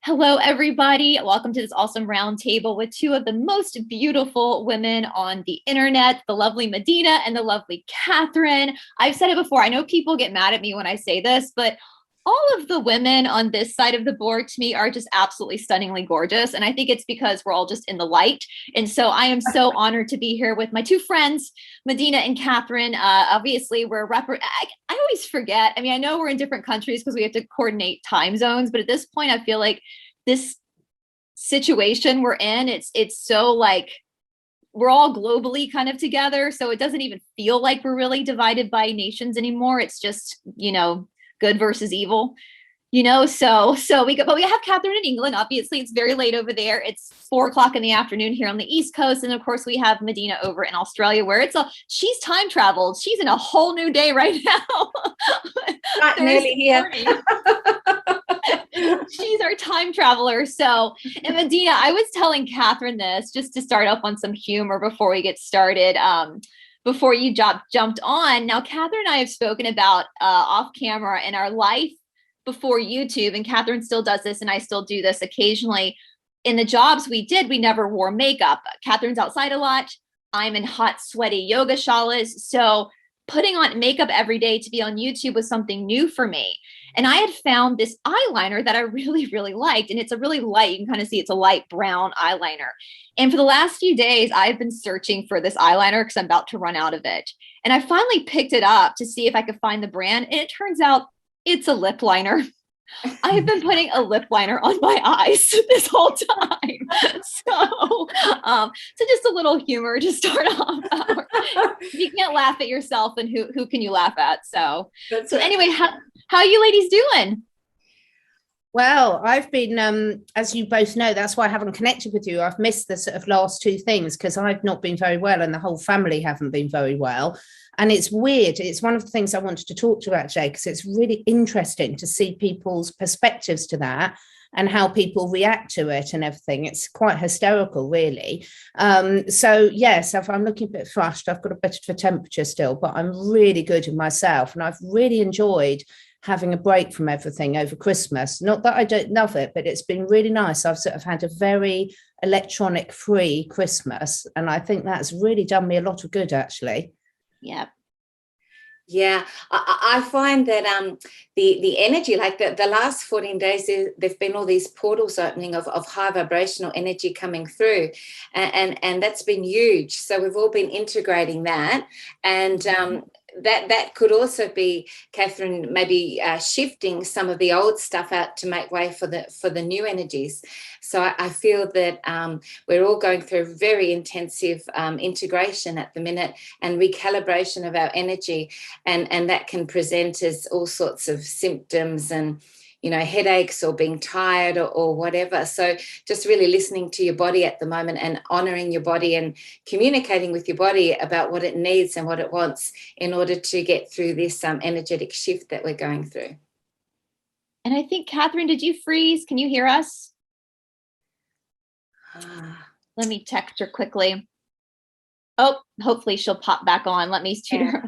Hello, everybody. Welcome to this awesome roundtable with two of the most beautiful women on the internet, the lovely Medyhne and the lovely Catherine. I've said it before. I know people get mad at me when I say this, but all of the women on this side of the board to me are just absolutely stunningly gorgeous. And I think it's because we're all just in the light. And so I am so honored to be here with my two friends, Medyhne and Catherine. Obviously, I always forget. I mean, I know we're in different countries because we have to coordinate time zones, but at this point, I feel like this situation we're in, it's so like we're all globally kind of together. So it doesn't even feel like we're really divided by nations anymore. It's just, good versus evil, but we have Catherine in England. Obviously, it's very late over there. It's 4 o'clock in the afternoon here on the East Coast. And of course, we have Medyhne over in Australia, where she's time traveled. She's in a whole new day right now. Not nearly here. She's our time traveler. So, and Medyhne, I was telling Catherine this just to start off on some humor before we get started. Before you jumped on. Now, Catherine and I have spoken about off camera in our life before YouTube, and Catherine still does this, and I still do this occasionally. In the jobs we did, we never wore makeup. Catherine's outside a lot. I'm in hot, sweaty yoga shalas. So putting on makeup every day to be on YouTube was something new for me. And I had found this eyeliner that I really, really liked. And it's a really light, you can kind of see it's a light brown eyeliner. And for the last few days, I've been searching for this eyeliner because I'm about to run out of it. And I finally picked it up to see if I could find the brand. And it turns out it's a lip liner. I have been putting a lip liner on my eyes this whole time. So just a little humor to start off. If you can't laugh at yourself, then who can you laugh at? So anyway, how are you ladies doing? Well, I've been, as you both know, that's why I haven't connected with you. I've missed the sort of last two things because I've not been very well and the whole family haven't been very well. And it's weird. It's one of the things I wanted to talk to you about, Jay, because it's really interesting to see people's perspectives to that and how people react to it and everything. It's quite hysterical, really. So, yes, if I'm looking a bit flushed, I've got a bit of a temperature still, but I'm really good in myself. And I've really enjoyed having a break from everything over Christmas. Not that I don't love it, but it's been really nice. I've sort of had a very electronic free Christmas. And I think that's really done me a lot of good, actually. Yeah. Yeah, I find that the energy, like the last 14 days, there've been all these portals opening of high vibrational energy coming through, and that's been huge. So we've all been integrating that, and that could also be, Catherine, maybe shifting some of the old stuff out to make way for the new energies. So I feel that we're all going through very intensive integration at the minute and recalibration of our energy, and that can present as all sorts of symptoms and headaches or being tired or whatever. So just really listening to your body at the moment and honoring your body and communicating with your body about what it needs and what it wants in order to get through this energetic shift that we're going through. And I think, Catherine, did you freeze? Can you hear us? Let me text her quickly. Oh, hopefully she'll pop back on. Let me shoot her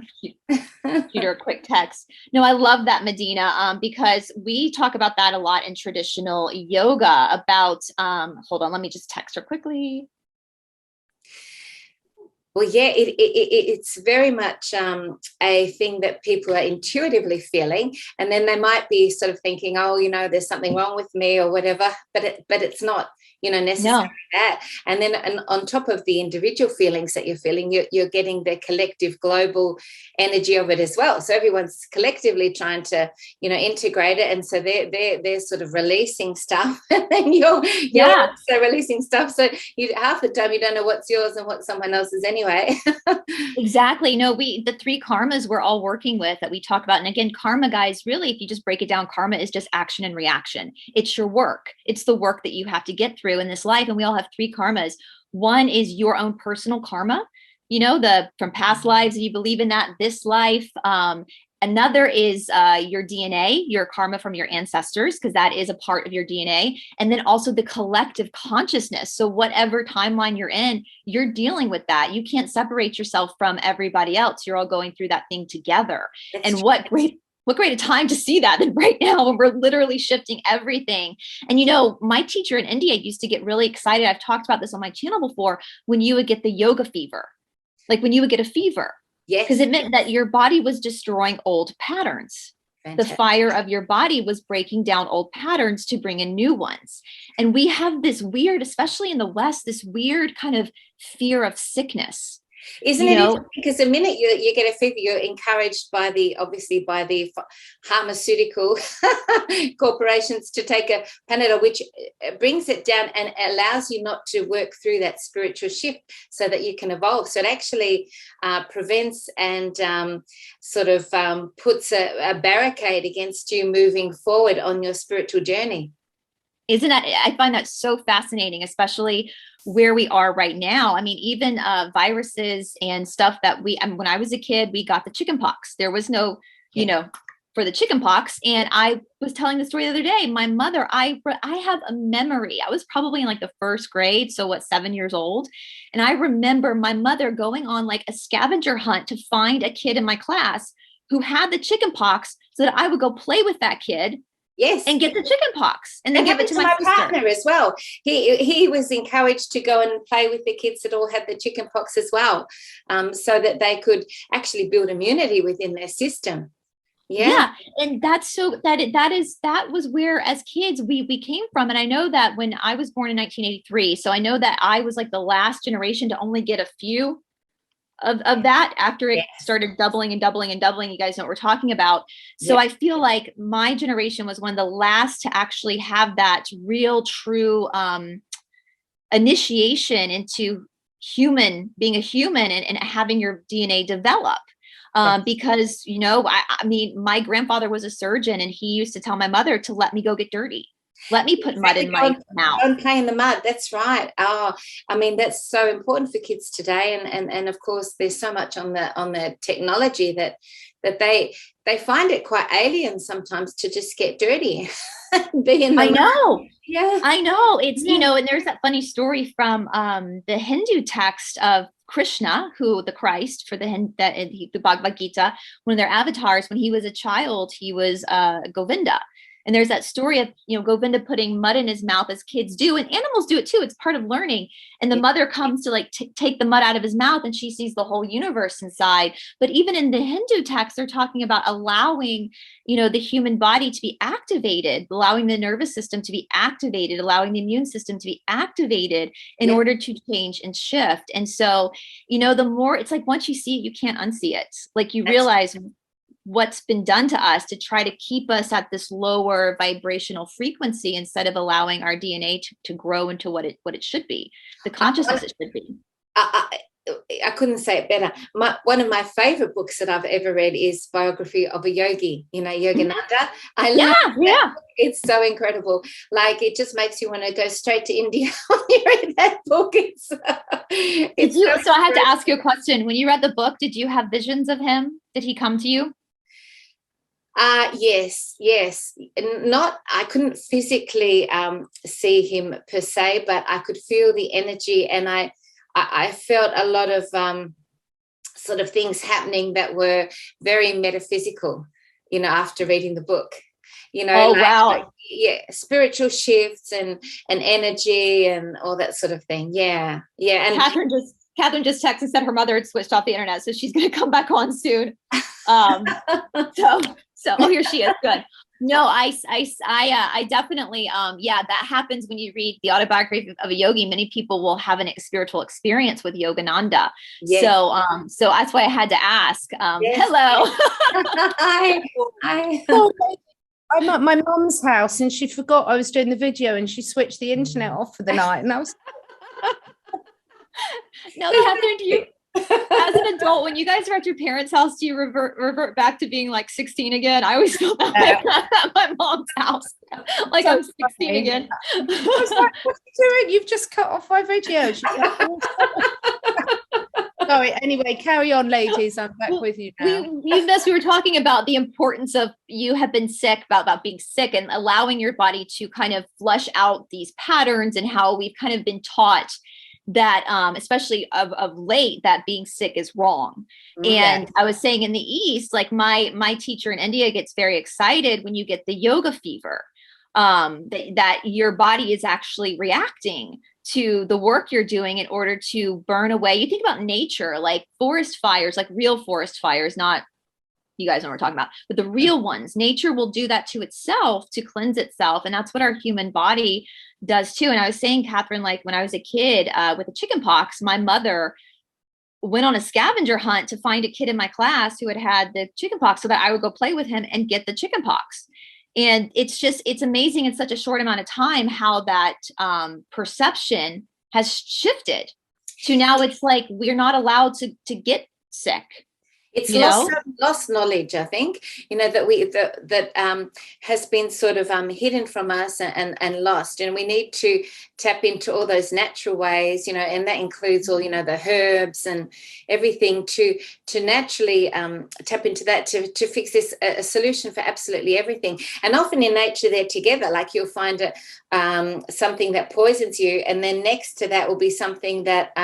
a quick text. No, I love that, Medyhne, because we talk about that a lot in traditional yoga about, hold on, let me just text her quickly. Well, yeah, it's very much a thing that people are intuitively feeling, and then they might be sort of thinking, oh, there's something wrong with me or whatever, but it's not, necessarily that. And then on top of the individual feelings that you're feeling, you're getting the collective global energy of it as well. So everyone's collectively trying to, integrate it, and so they're sort of releasing stuff, and then you're also releasing stuff. So half the time you don't know what's yours and what someone else's anyway. Exactly. No, the three karmas we're all working with that we talk about. And again, karma, guys, really, if you just break it down, karma is just action and reaction. It's your work. It's the work that you have to get through in this life. And we all have three karmas. One is your own personal karma, from past lives, if you believe in that, this life. Another is your DNA, your karma from your ancestors, because that is a part of your DNA. And then also the collective consciousness. So whatever timeline you're in, you're dealing with that. You can't separate yourself from everybody else. You're all going through that thing together. That's true. what greater time to see that than right now when we're literally shifting everything. And, you know, my teacher in India used to get really excited. I've talked about this on my channel before, when you would get the yoga fever, like when you would get a fever. Yes. Because it meant that your body was destroying old patterns. Fantastic. The fire of your body was breaking down old patterns to bring in new ones. And we have this weird, especially in the West, this weird kind of fear of sickness. Isn't it? Because the minute you get a fever, you're encouraged by the pharmaceutical corporations to take a Panadol, which brings it down and allows you not to work through that spiritual shift so that you can evolve. So it actually prevents and puts a barricade against you moving forward on your spiritual journey. Isn't that? I find that so fascinating, especially where we are right now. I mean, even viruses and stuff that when I was a kid, we got the chicken pox. There was no, for the chicken pox. And I was telling the story the other day, my mother, I have a memory. I was probably in like the first grade. So 7 years old. And I remember my mother going on like a scavenger hunt to find a kid in my class who had the chicken pox so that I would go play with that kid. Yes. And get the chicken pox and then give it to my partner as well. He was encouraged to go and play with the kids that all had the chicken pox as well, so that they could actually build immunity within their system. Yeah. And that's that was where as kids we came from. And I know that when I was born in 1983, so I know that I was like the last generation to only get a few of that after it started doubling and doubling and doubling. You guys know what we're talking about. So I feel like my generation was one of the last to actually have that real true initiation into being a human and having your DNA develop. Because, I mean, my grandfather was a surgeon and he used to tell my mother to let me go get dirty. Let me put mud in my mouth. Don't play in the mud. That's right. Oh, I mean, that's so important for kids today. And of course, there's so much on the technology that they find it quite alien sometimes to just get dirty. Be in the mud. Know. Yeah. I know. It's, and there's that funny story from the Hindu text of Krishna, who the Christ for the Bhagavad-Gita, one of their avatars, when he was a child, he was Govinda. And there's that story of, Govinda putting mud in his mouth as kids do, and animals do it too. It's part of learning. And the mother comes to take the mud out of his mouth and she sees the whole universe inside. But even in the Hindu text, they're talking about allowing, the human body to be activated, allowing the nervous system to be activated, allowing the immune system to be activated in order to change and shift. And so, the more it's like, once you see it, you can't unsee it. Like you realize what's been done to us to try to keep us at this lower vibrational frequency instead of allowing our DNA to grow into what it should be, the consciousness it should be. I couldn't say it better. One of my favorite books that I've ever read is Biography of a Yogi, Yogananda. I love that. It's so incredible. Like, it just makes you want to go straight to India when you read that book. So I had to ask you a question. When you read the book, did you have visions of him? Did he come to you? Yes. I couldn't physically see him per se, but I could feel the energy, and I felt a lot of sort of things happening that were very metaphysical, after reading the book. Wow. Spiritual shifts and energy and all that sort of thing. Yeah. And Catherine just texted and said her mother had switched off the internet, so she's going to come back on soon. So here she is. Good. No, I definitely, that happens when you read the autobiography of a yogi. Many people will have an spiritual experience with Yogananda. Yes. So that's why I had to ask. Hello. Hi. I'm at my mum's house and she forgot I was doing the video and she switched the internet off for the night. And that was. No, Catherine, do you, as an adult, when you guys are at your parents' house, do you revert back to being like 16 again? I always feel that way at my mom's house. Like I'm 16 again. I was like, what are you doing? You've just cut off my video. She's like, oh. Sorry, anyway, carry on, ladies. I'm back with you now. We were talking about the importance of, you have been sick, about being sick and allowing your body to kind of flush out these patterns, and how we've kind of been taught that especially of late, that being sick is wrong. And I was saying in the East, like my teacher in India gets very excited when you get the yoga fever, that your body is actually reacting to the work you're doing in order to burn away. You think about nature, like forest fires, like real forest fires, not, you guys know what we're talking about, but the real ones. Nature will do that to itself to cleanse itself. And that's what our human body does too. And I was saying, Catherine, like when I was a kid with the chicken pox, my mother went on a scavenger hunt to find a kid in my class who had the chicken pox so that I would go play with him and get the chicken pox. And it's amazing in such a short amount of time how that perception has shifted to now it's like we're not allowed to get sick. It's lost knowledge, I think, that has been sort of hidden from us and lost. And we need to tap into all those natural ways, and that includes all, the herbs and everything to naturally tap into that to fix this, a solution for absolutely everything. And often in nature, they're together. Like you'll find something that poisons you, and then next to that will be something that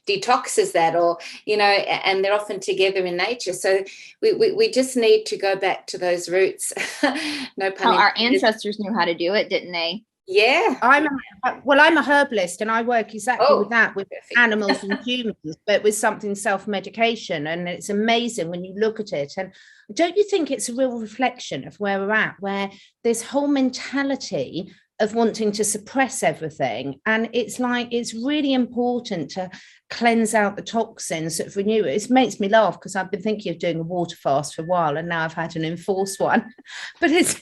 detoxes that, or, and they're often together in nature. So we just need to go back to those roots. No pun intended. Our ancestors knew how to do it, didn't they? Yeah. I'm a herbalist, and I work exactly with that, with animals and humans, but with something self-medication. And it's amazing when you look at it. And don't you think it's a real reflection of where we're at, where this whole mentality of wanting to suppress everything? And it's like, it's really important to cleanse out the toxins that renew it. It makes me laugh because I've been thinking of doing a water fast for a while, and now I've had an enforced one. But it's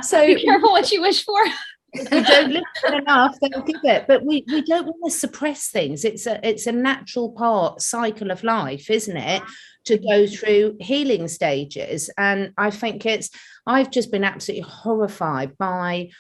so be careful what you wish for. If we don't listen enough, they'll give it. But we don't want to suppress things. It's a natural cycle of life, isn't it, to go through healing stages? And I think I've just been absolutely horrified by,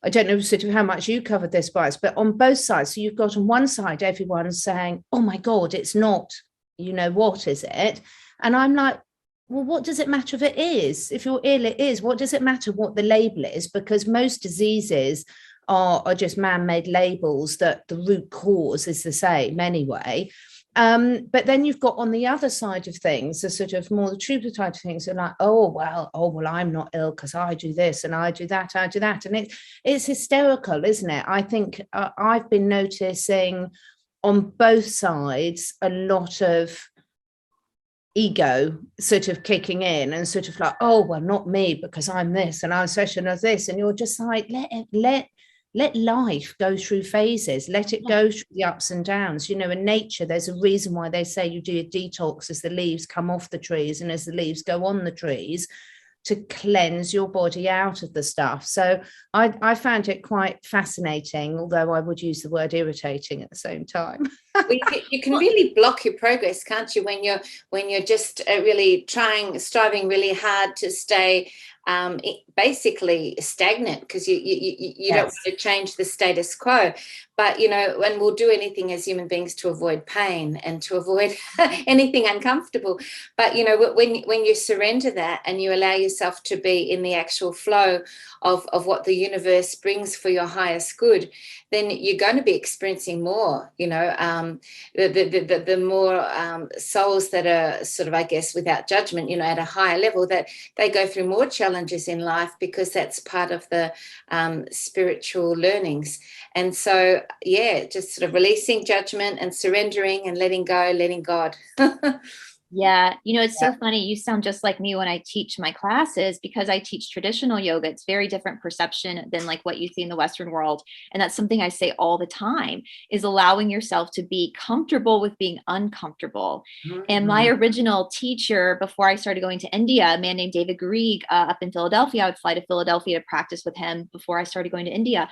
I don't know sort of how much you covered this, Brice, but on both sides. So you've got on one side, everyone's saying, oh my God, it's not, what is it? And I'm like, well, what does it matter if it is? If you're ill, it is. What does it matter what the label is? Because most diseases are just man-made labels that the root cause is the same anyway. But then you've got on the other side of things, the sort of more the truth type of things are like, oh, well, I'm not ill because I do this and I do that. And it's hysterical, isn't it? I think I've been noticing on both sides a lot of ego sort of kicking in, and sort of like, oh, well, not me because I'm this and I'm session of this. And you're just like, let life go through phases, let it go through the ups and downs. In nature, there's a reason why they say you do a detox as the leaves come off the trees and as the leaves go on the trees, to cleanse your body out of the stuff. So I found it quite fascinating, although I would use the word irritating at the same time. Well, you can really block your progress, can't you, when you're just really striving really hard to stay basically stagnant, because you don't want to change the status quo. But and we'll do anything as human beings to avoid pain and to avoid anything uncomfortable. But when you surrender that and you allow yourself to be in the actual flow of what the universe brings for your highest good, then you're going to be experiencing more. The more souls that are sort of, I guess, without judgment, at a higher level, that they go through more challenges in life, because that's part of the spiritual learnings. And so, just sort of releasing judgment and surrendering and letting go, letting God. Yeah. It's so funny. You sound just like me when I teach my classes, because I teach traditional yoga. It's very different perception than like what you see in the Western world. And that's something I say all the time, is allowing yourself to be comfortable with being uncomfortable. Mm-hmm. And my original teacher, before I started going to India, a man named David Garrigues up in Philadelphia, I would fly to Philadelphia to practice with him before I started going to India.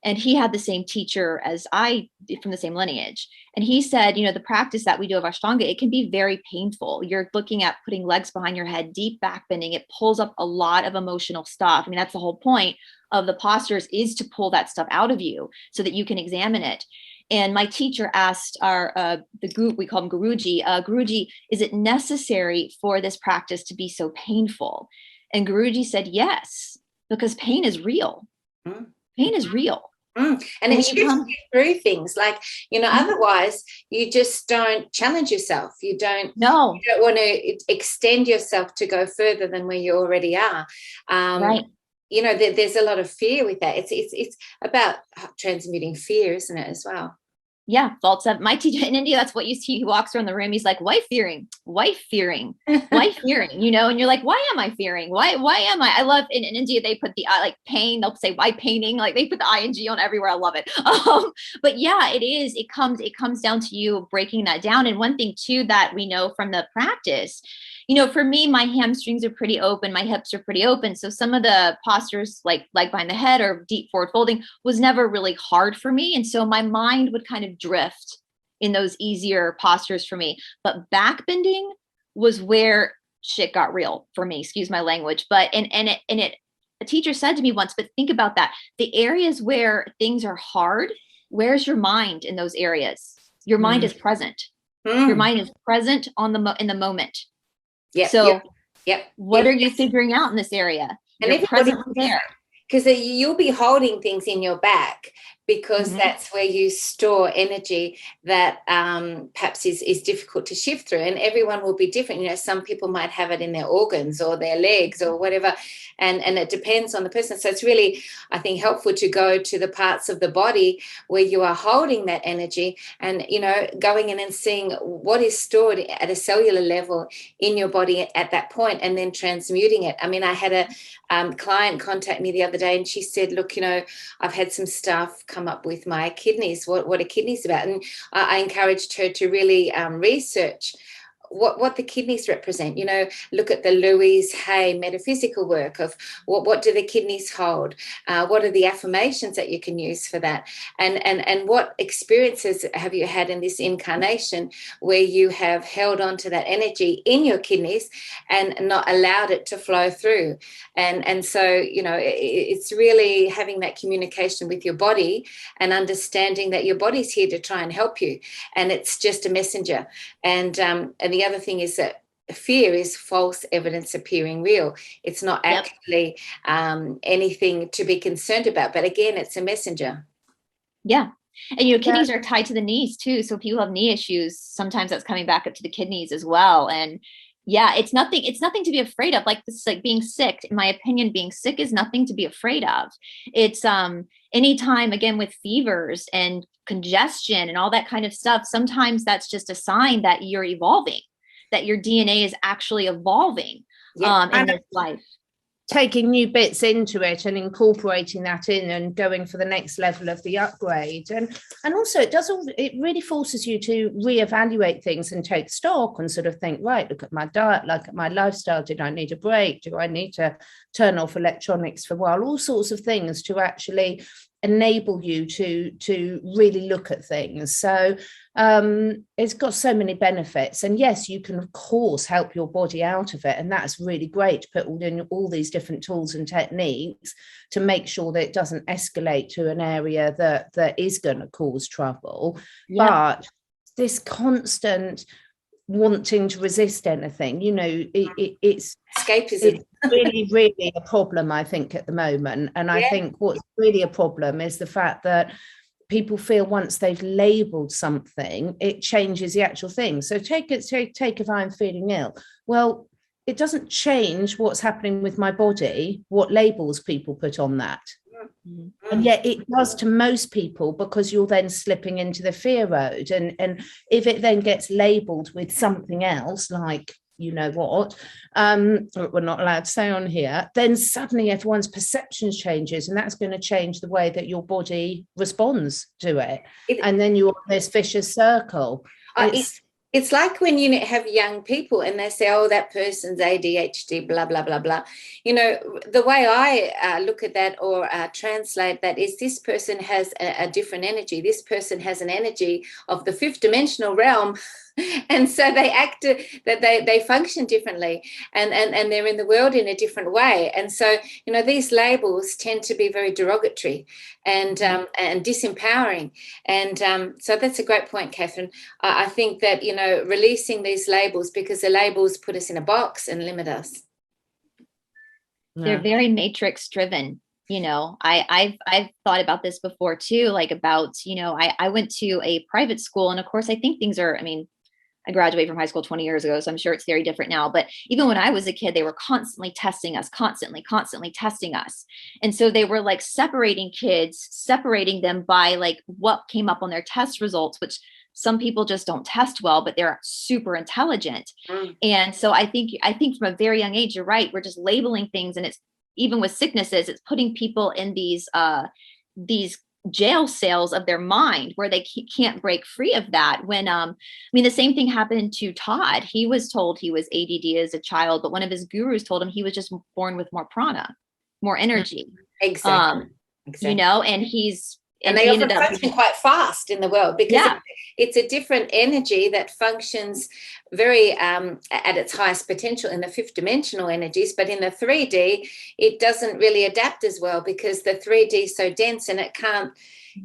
And he had the same teacher as I did, from the same lineage. And he said, the practice that we do of Ashtanga, it can be very painful. You're looking at putting legs behind your head, deep back bending. It pulls up a lot of emotional stuff. I mean, that's the whole point of the postures, is to pull that stuff out of you so that you can examine it. And my teacher asked the group, we call him Guruji, Guruji, is it necessary for this practice to be so painful? And Guruji said, yes, because pain is real. Pain is real. And it shifts you through things like, otherwise you just don't challenge yourself. You don't want to extend yourself to go further than where you already are. Right. There's a lot of fear with that. It's about transmuting fear, isn't it, as well? Yeah, faults up. My teacher in India, that's what you see. He walks around the room. He's like, wife fearing, and you're like, why am I fearing? Why am I? I love in India, they put the like pain. They'll say, why painting? Like they put the ing on everywhere. I love it. But yeah, it comes down to you breaking that down. And one thing too, that we know from the practice, for me, my hamstrings are pretty open. My hips are pretty open. So some of the postures like behind the head or deep forward folding was never really hard for me. And so my mind would kind of drift in those easier postures for me. But back bending was where shit got real for me. Excuse my language. But, a teacher said to me once, but think about that. The areas where things are hard, where's your mind in those areas? Your mind is present. Your mind is present in the moment. Yep, so yep. What are you figuring out in this area? And you're presently there. Because you'll be holding things in your back because that's where you store energy that perhaps is difficult to shift through. And everyone will be different. Some people might have it in their organs or their legs or whatever. And it depends on the person. So it's really, I think, helpful to go to the parts of the body where you are holding that energy and, going in and seeing what is stored at a cellular level in your body at that point and then transmuting it. I mean, I had a client contact me the other day and she said, look, I've had some stuff come up with my kidneys. What are kidneys about? And I encouraged her to really research what the kidneys represent. Look at the Louise Hay metaphysical work of what do the kidneys hold? What are the affirmations that you can use for that? And what experiences have you had in this incarnation where you have held on to that energy in your kidneys and not allowed it to flow through? And so, it's really having that communication with your body and understanding that your body's here to try and help you. And it's just a messenger. And the other thing is that fear is false evidence appearing real. It's not actually anything to be concerned about. But again, it's a messenger. Yeah. And kidneys are tied to the knees too. So people have knee issues. Sometimes that's coming back up to the kidneys as well. And yeah, it's nothing to be afraid of. Like this, like being sick, in my opinion, being sick is nothing to be afraid of. It's anytime, again, with fevers and congestion and all that kind of stuff, sometimes that's just a sign that you're evolving, that your DNA is actually evolving in this life. Taking new bits into it and incorporating that in and going for the next level of the upgrade. And also it really forces you to reevaluate things and take stock and sort of think, right, look at my diet, look at my lifestyle. Did I need a break? Do I need to turn off electronics for a while? All sorts of things to actually enable you to really look at things. So it's got so many benefits. And yes, you can of course help your body out of it, and that's really great to put in all these different tools and techniques to make sure that it doesn't escalate to an area that is going to cause trouble. But this constant wanting to resist anything, it's escapism. It's really, really a problem, I think, at the moment. And I think what's really a problem is the fact that people feel once they've labeled something, it changes the actual thing. So take if I'm feeling ill. Well, it doesn't change what's happening with my body, what labels people put on that. And yet it does to most people, because you're then slipping into the fear road. And if it then gets labeled with something else, like, what, we're not allowed to say on here, then suddenly everyone's perceptions changes, and that's going to change the way that your body responds to it. And then you're in this vicious circle. It's like when you have young people and they say, oh, that person's ADHD, blah, blah, blah, blah. The way I look at that or translate that is this person has a different energy. This person has an energy of the fifth dimensional realm. And so they act, that they function differently and they're in the world in a different way. And so, these labels tend to be very derogatory and disempowering. And so that's a great point, Catherine. I think that, releasing these labels, because the labels put us in a box and limit us. They're very matrix driven. I've thought about this before too, like about, I went to a private school, and of course I think things are, I graduated from high school 20 years ago, so I'm sure it's very different now. But even when I was a kid, they were constantly testing us, constantly testing us. And so they were like separating kids, separating them by like what came up on their test results, which some people just don't test well, but they're super intelligent. And so I think from a very young age, you're right, we're just labeling things, and it's even with sicknesses, it's putting people in these jail cells of their mind where they can't break free of that. When the same thing happened to Todd. He was told he was ADD as a child, but one of his gurus told him he was just born with more prana, more energy. Exactly. And they often function quite fast in the world, because it's a different energy that functions very at its highest potential in the fifth dimensional energies, but in the 3D it doesn't really adapt as well, because the 3D is so dense, and it can't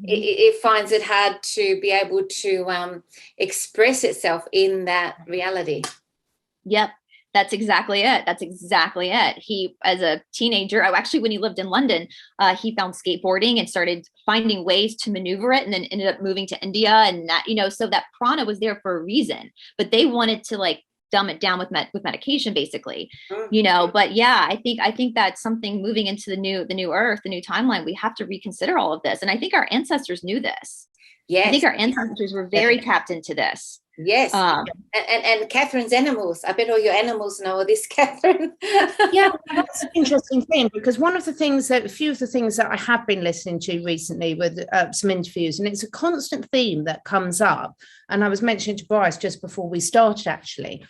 it finds it hard to be able to express itself in that reality. Yep. That's exactly it. He, as a teenager, actually, when he lived in London, he found skateboarding and started finding ways to maneuver it, and then ended up moving to India. And that, so that prana was there for a reason, but they wanted to like dumb it down with medication, basically, but yeah, I think that's something moving into the new earth, the new timeline. We have to reconsider all of this. And I think our ancestors knew this. Yes. I think our ancestors were very tapped into this. Yes. And Catherine's animals. I bet all your animals know this, Catherine. Yeah, that's an interesting thing, because a few of the things that I have been listening to recently with some interviews, and it's a constant theme that comes up. And I was mentioning to Brice just before we started, actually,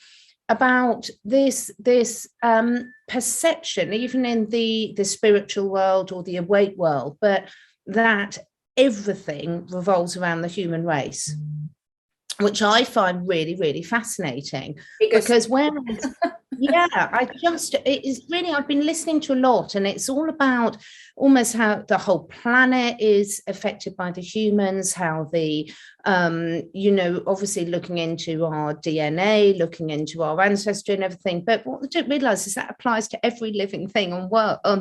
about this perception, even in the spiritual world or the awake world, but that everything revolves around the human race, which I find really, really fascinating. Because I've been listening to a lot, and it's all about almost how the whole planet is affected by the humans, how the, obviously looking into our DNA, looking into our ancestry and everything. But what they don't realize is that applies to every living thing on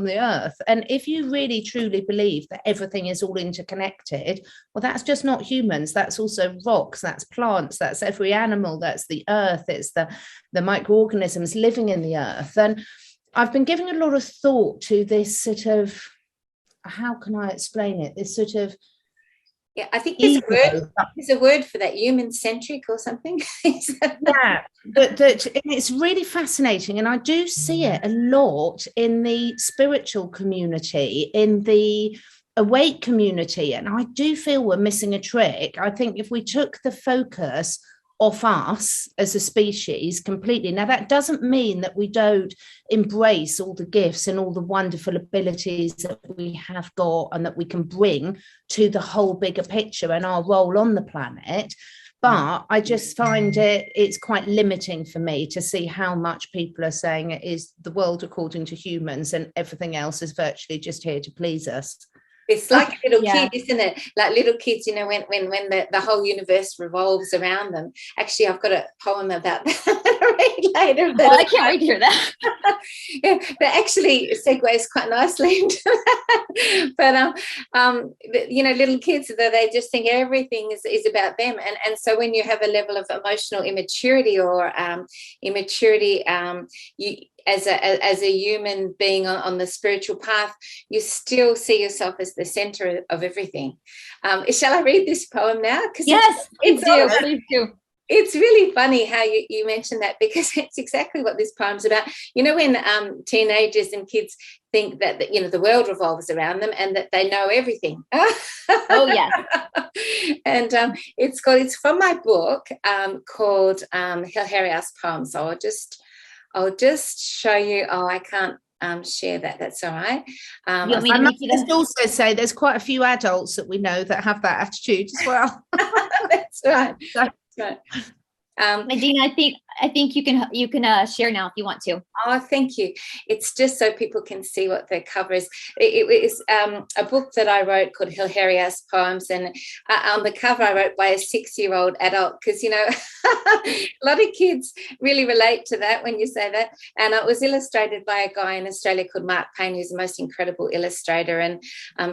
the earth. And if you really truly believe that everything is all interconnected, well, that's just not humans. That's also rocks, that's plants, that's every animal, that's the earth, it's the microorganisms living in the earth. And I've been giving a lot of thought to this sort of, how can I explain it? This sort of, I think there's a word for that, human-centric or something. Yeah, but it's really fascinating, and I do see it a lot in the spiritual community, in the awake community, and I do feel we're missing a trick. I think if we took the focus off us as a species completely. Now, that doesn't mean that we don't embrace all the gifts and all the wonderful abilities that we have got and that we can bring to the whole bigger picture and our role on the planet. But I just find it's quite limiting for me to see how much people are saying it is the world according to humans and everything else is virtually just here to please us. It's like a little kid, isn't it? Like little kids, when the whole universe revolves around them. Actually, I've got a poem about that I'll read later. I can't wait to hear that. That actually segues quite nicely into that. But little kids, they just think everything is about them, and so when you have a level of emotional immaturity or immaturity, you, as a human being on the spiritual path, you still see yourself as the center of everything. Shall I read this poem now? Yes, please do. It's really funny how you mentioned that, because it's exactly what this poem's about. When teenagers and kids think that the world revolves around them and that they know everything. Oh, yes. And it's from my book called Hilarious Poems. So I'll just show you. Oh, I can't share that. That's all right. I must also say there's quite a few adults that we know that have that attitude as well. That's right. That's right. Medyhne, I think you can share now if you want to. Oh, thank you. It's just so people can see what the cover is. It is a book that I wrote called Hilarious Poems, and on the cover I wrote by a 6-year-old adult, because, you know, a lot of kids really relate to that when you say that. And it was illustrated by a guy in Australia called Mark Payne, who's the most incredible illustrator. And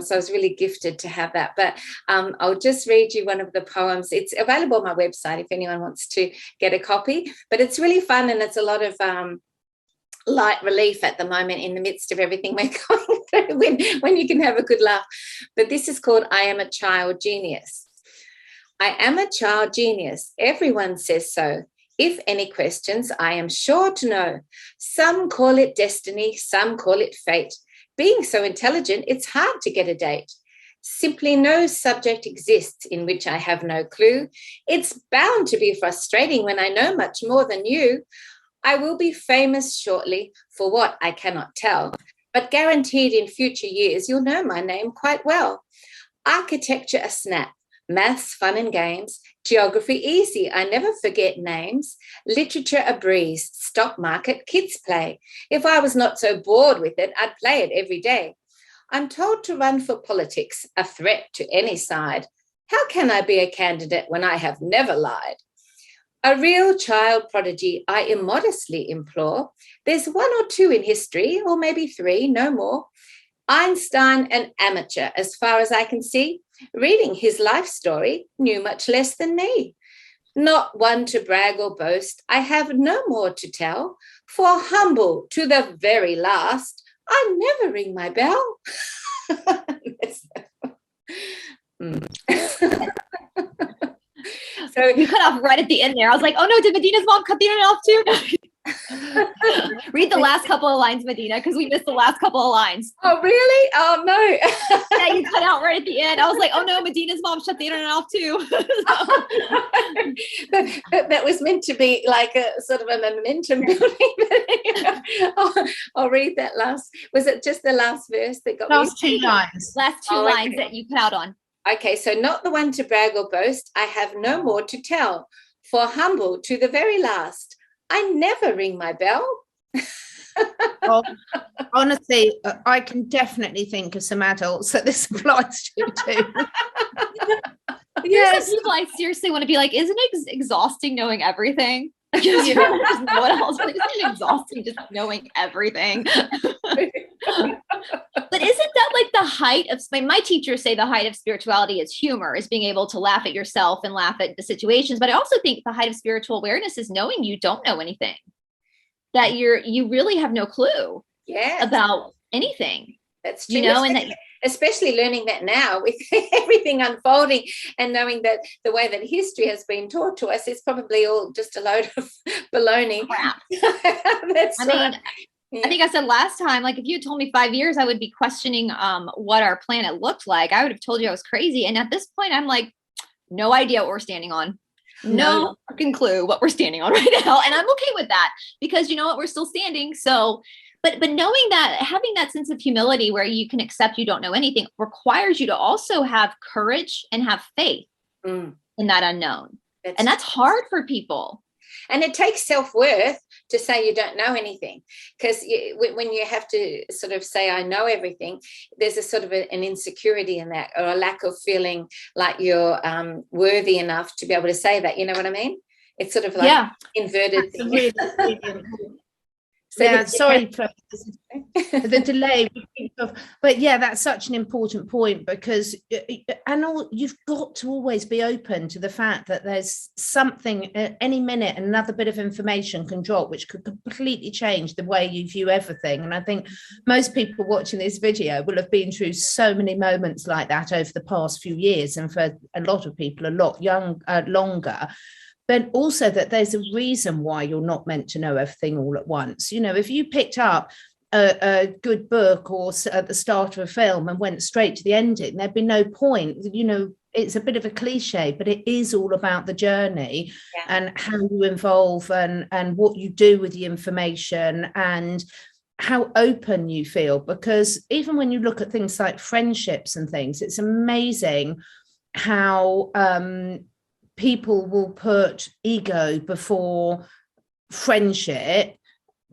so I was really gifted to have that. But I'll just read you one of the poems. It's available on my website if anyone wants to get a copy. But it's really fun, and it's a lot of light relief at the moment in the midst of everything we're going through, when you can have a good laugh. But this is called I Am a Child Genius. I am a child genius. Everyone says so. If any questions, I am sure to know. Some call it destiny, some call it fate. Being so intelligent, it's hard to get a date. Simply no subject exists in which I have no clue. It's bound to be frustrating when I know much more than you. I will be famous shortly for what I cannot tell, but guaranteed in future years you'll know my name quite well. Architecture a snap, maths fun and games, geography easy, I never forget names, literature a breeze, stock market kids play. If I was not so bored with it, I'd play it every day. I'm told to run for politics, a threat to any side. How can I be a candidate when I have never lied? A real child prodigy I immodestly implore. There's 1 or 2 in history, or maybe 3, no more. Einstein, an amateur, as far as I can see, reading his life story, knew much less than me. Not one to brag or boast, I have no more to tell, for humble to the very last, I never ring my bell. So you cut off right at the end there. I was like, oh no, did Medyhne's mom cut the internet off too? Read the last couple of lines, Medyhne, because we missed the last couple of lines. Oh, really? Oh, no. Yeah, you cut out right at the end. I was like, oh no, Medyhne's mom shut the internet off too. That was meant to be like a sort of a momentum building. I'll read that last. Was it just the last verse that got last 2 lines? Last 2 lines that you cut out on. Okay, so not the one to brag or boast, I have no more to tell. For humble to the very last, I never ring my bell. Well, honestly, I can definitely think of some adults that this applies to too. Yes, people I seriously want to be like, isn't it exhausting knowing everything? Because you don't just know what else. Like, isn't it exhausting just knowing everything? But isn't that like the height of, my teachers say the height of spirituality is humor, is being able to laugh at yourself and laugh at the situations. But I also think the height of spiritual awareness is knowing you don't know anything, that you really have no clue about anything. That's true. You know, and that, especially learning that now with everything unfolding and knowing that the way that history has been taught to us is probably all just a load of baloney. Crap. That's right. I think I said last time, like if you had told me 5 years, I would be questioning what our planet looked like. I would have told you I was crazy. And at this point, I'm like, no idea what we're standing on. No fucking clue what we're standing on right now. And I'm okay with that because you know what? We're still standing. So, but knowing that, having that sense of humility where you can accept you don't know anything requires you to also have courage and have faith in that unknown. And that's hard for people. And it takes self-worth to say you don't know anything, because when you have to sort of say, I know everything, there's a sort of an insecurity in that, or a lack of feeling like you're worthy enough to be able to say that. You know what I mean? It's sort of like inverted thing. So yeah, sorry for the delay, but yeah, that's such an important point because, you've got to always be open to the fact that there's something at any minute, another bit of information can drop, which could completely change the way you view everything. And I think most people watching this video will have been through so many moments like that over the past few years, and for a lot of people, a lot longer. But also that there's a reason why you're not meant to know everything all at once. You know, if you picked up a good book or at the start of a film and went straight to the ending, there'd be no point. You know, it's a bit of a cliche, but it is all about the journey and how you evolve and what you do with the information and how open you feel. Because even when you look at things like friendships and things, it's amazing how people will put ego before friendship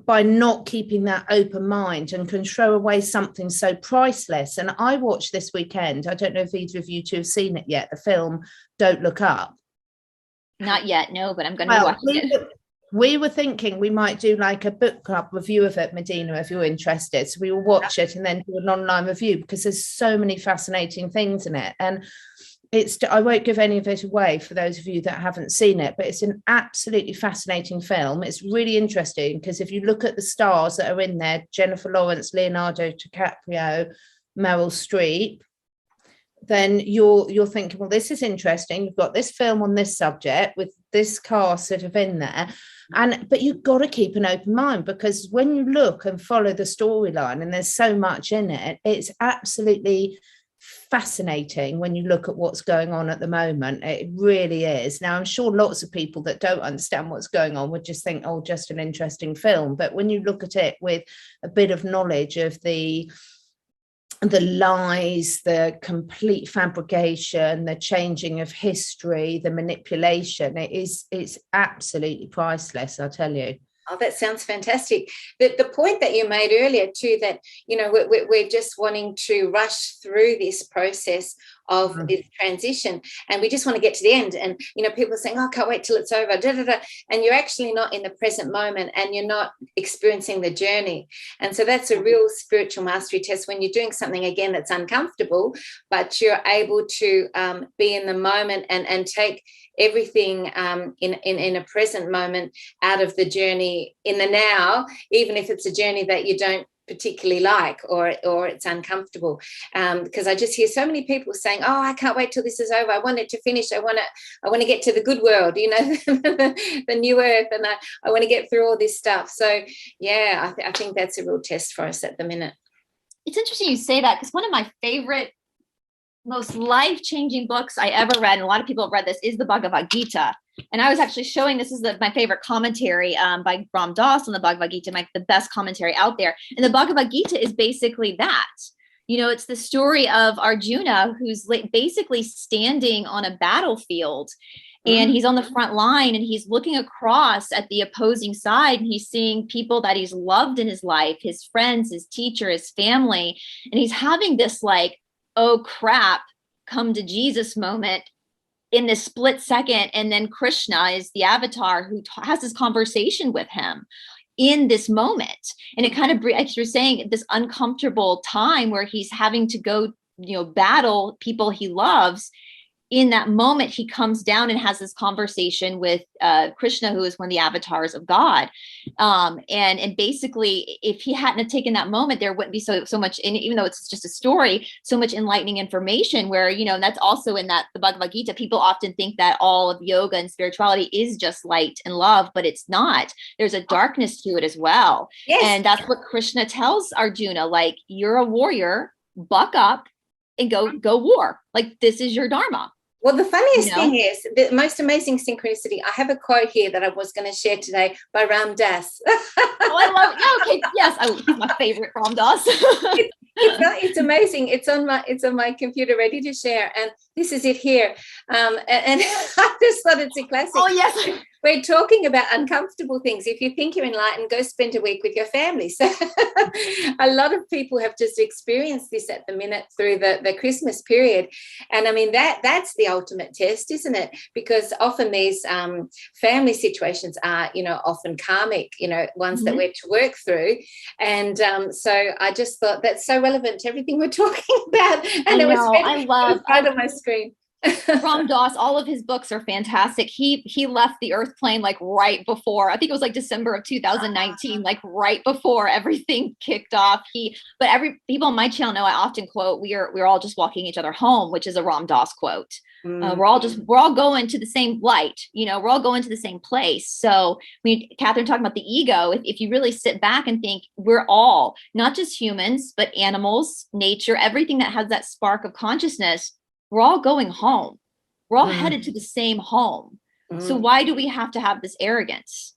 by not keeping that open mind, and can throw away something so priceless. And I watched this weekend, I don't know if either of you two have seen it yet, the film Don't Look Up. Not yet, no, but I'm going to watch it. We were thinking we might do like a book club review of it, Medyhne, if you're interested. So we will watch it and then do an online review, because there's so many fascinating things in it. And I won't give any of it away for those of you that haven't seen it, but it's an absolutely fascinating film. It's really interesting because if you look at the stars that are in there, Jennifer Lawrence, Leonardo DiCaprio, Meryl Streep, then you're thinking, well, this is interesting. You've got this film on this subject with this cast sort of in there. But you've got to keep an open mind, because when you look and follow the storyline, and there's so much in it, it's absolutely fascinating when you look at what's going on at the moment. It really is. Now, I'm sure lots of people that don't understand what's going on would just think, oh, just an interesting film. But when you look at it with a bit of knowledge of the lies, the complete fabrication, the changing of history, the manipulation, it's absolutely priceless, I tell you. Oh, that sounds fantastic. The point that you made earlier too, that, you know, we're just wanting to rush through this process of this transition, and we just want to get to the end. And, you know, people are saying, oh, I can't wait till it's over, and you're actually not in the present moment, and you're not experiencing the journey. And so that's a real spiritual mastery test, when you're doing something, again, that's uncomfortable, but you're able to be in the moment and take everything in a present moment out of the journey in the now, even if it's a journey that you don't particularly like, or it's uncomfortable, because I just hear so many people saying, oh, I can't wait till this is over, I want it to finish, I want to get to the good world, you know, the new earth, and I want to get through all this stuff. So yeah, I think that's a real test for us at the minute. It's interesting you say that, because one of my favorite, most life-changing books I ever read, and a lot of people have read this, is the Bhagavad-Gita. And I was actually showing, this is my favorite commentary by Ram Dass on the Bhagavad-Gita, the best commentary out there. And the Bhagavad-Gita is basically that. You know, it's the story of Arjuna, who's basically standing on a battlefield, and he's on the front line, and he's looking across at the opposing side, and he's seeing people that he's loved in his life, his friends, his teacher, his family. And he's having this like, oh crap, come to Jesus moment in this split second. And then Krishna is the avatar who has this conversation with him in this moment. And it kind of, like you're saying, this uncomfortable time where he's having to go, you know, battle people he loves. In that moment, he comes down and has this conversation with Krishna, who is one of the avatars of God. And basically, if he hadn't have taken that moment, there wouldn't be so much, even though it's just a story, so much enlightening information where, you know, and that's also in the Bhagavad-Gita. People often think that all of yoga and spirituality is just light and love, but it's not. There's a darkness to it as well. Yes. And that's what Krishna tells Arjuna, like, you're a warrior, buck up and go war. Like, this is your dharma. Well, the funniest thing is, the most amazing synchronicity, I have a quote here that I was going to share today by Ram Dass. Oh, I love it. Okay, yes, he's my favorite, Ram Dass. It's amazing. It's on my computer, ready to share. And this is it here. And I just thought it's a classic. Oh, yes. We're talking about uncomfortable things. If you think you're enlightened, go spend a week with your family. So a lot of people have just experienced this at the minute through the Christmas period. And I mean, that's the ultimate test, isn't it? Because often these family situations are, you know, often karmic, you know, ones that we're to work through. And so I just thought that's so relevant to everything we're talking about. And it was right on my screen. Ram Dass, all of his books are fantastic. He left the earth plane like right before, I think it was like December of 2019, like right before everything kicked off. But people on my channel know I often quote, we're all just walking each other home, which is a Ram Dass quote. We're all going to the same light, you know, we're all going to the same place. So Catherine talking about the ego, if you really sit back and think, we're all not just humans, but animals, nature, everything that has that spark of consciousness, we're all going home. We're all headed to the same home. So why do we have to have this arrogance?